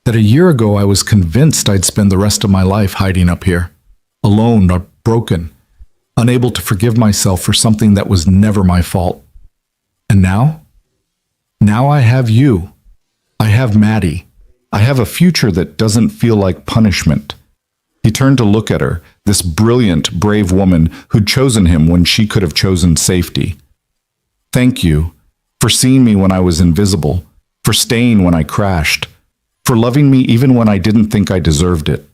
"That a year ago I was convinced I'd spend the rest of my life hiding up here, alone or broken, unable to forgive myself for something that was never my fault. And now? Now I have you. I have Maddie. I have a future that doesn't feel like punishment." He turned to look at her, this brilliant, brave woman who'd chosen him when she could have chosen safety. "Thank you for seeing me when I was invisible, for staying when I crashed, for loving me even when I didn't think I deserved it."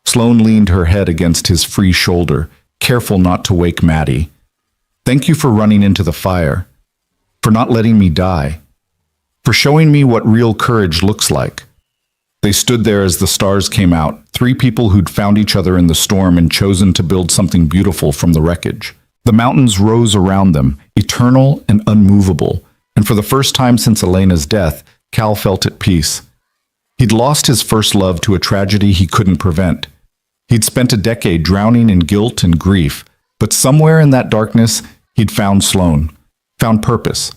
Sloan leaned her head against his free shoulder, careful not to wake Maddie. "Thank you for running into the fire, for not letting me die, for showing me what real courage looks like." They stood there as the stars came out, three people who'd found each other in the storm and chosen to build something beautiful from the wreckage. The mountains rose around them, eternal and unmovable, and for the first time since Elena's death, Cal felt at peace. He'd lost his first love to a tragedy he couldn't prevent. He'd spent a decade drowning in guilt and grief, but somewhere in that darkness, he'd found Sloan, found purpose,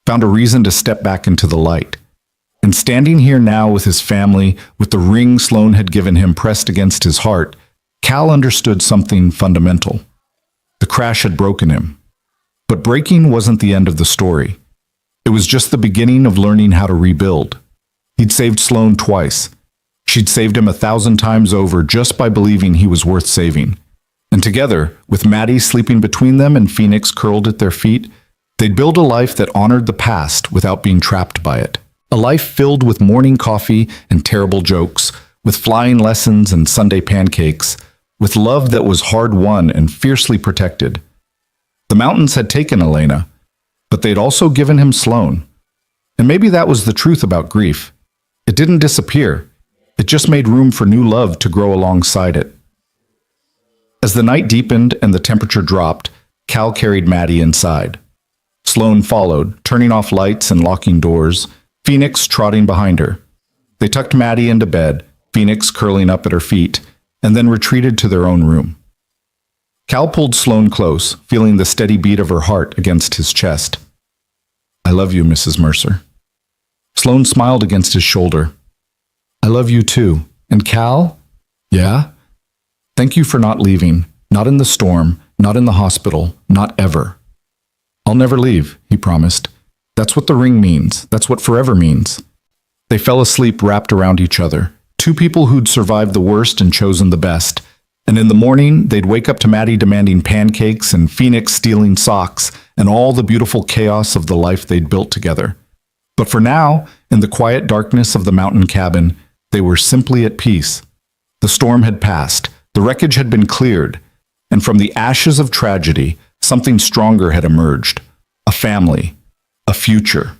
found a reason to step back into the light. And standing here now with his family, with the ring Sloan had given him pressed against his heart, Cal understood something fundamental. The crash had broken him. But breaking wasn't the end of the story. It was just the beginning of learning how to rebuild. He'd saved Sloan twice. She'd saved him 1,000 times over just by believing he was worth saving. And together, with Maddie sleeping between them and Phoenix curled at their feet, they'd build a life that honored the past without being trapped by it. A life filled with morning coffee and terrible jokes, with flying lessons and Sunday pancakes, with love that was hard-won and fiercely protected. The mountains had taken Elena, but they'd also given him Sloane. And maybe that was the truth about grief. It didn't disappear. It just made room for new love to grow alongside it. As the night deepened and the temperature dropped, Cal carried Maddie inside. Sloane followed, turning off lights and locking doors, Phoenix trotting behind her. They tucked Maddie into bed, Phoenix curling up at her feet, and then retreated to their own room. Cal pulled Sloane close, feeling the steady beat of her heart against his chest. "I love you, Mrs. Mercer." Sloane smiled against his shoulder. "I love you too. And Cal?" "Yeah?" "Thank you for not leaving. Not in the storm, not in the hospital, not ever." "I'll never leave," he promised. "That's what the ring means. That's what forever means." They fell asleep wrapped around each other, two people who'd survived the worst and chosen the best. And in the morning, they'd wake up to Maddie demanding pancakes and Phoenix stealing socks and all the beautiful chaos of the life they'd built together. But for now, in the quiet darkness of the mountain cabin, they were simply at peace. The storm had passed, the wreckage had been cleared, and from the ashes of tragedy, something stronger had emerged. A family, a future,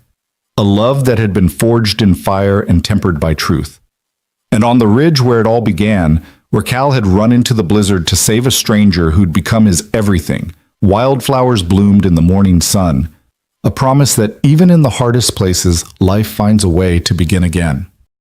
a love that had been forged in fire and tempered by truth. And on the ridge where it all began, where Cal had run into the blizzard to save a stranger who'd become his everything, wildflowers bloomed in the morning sun, a promise that even in the hardest places, life finds a way to begin again.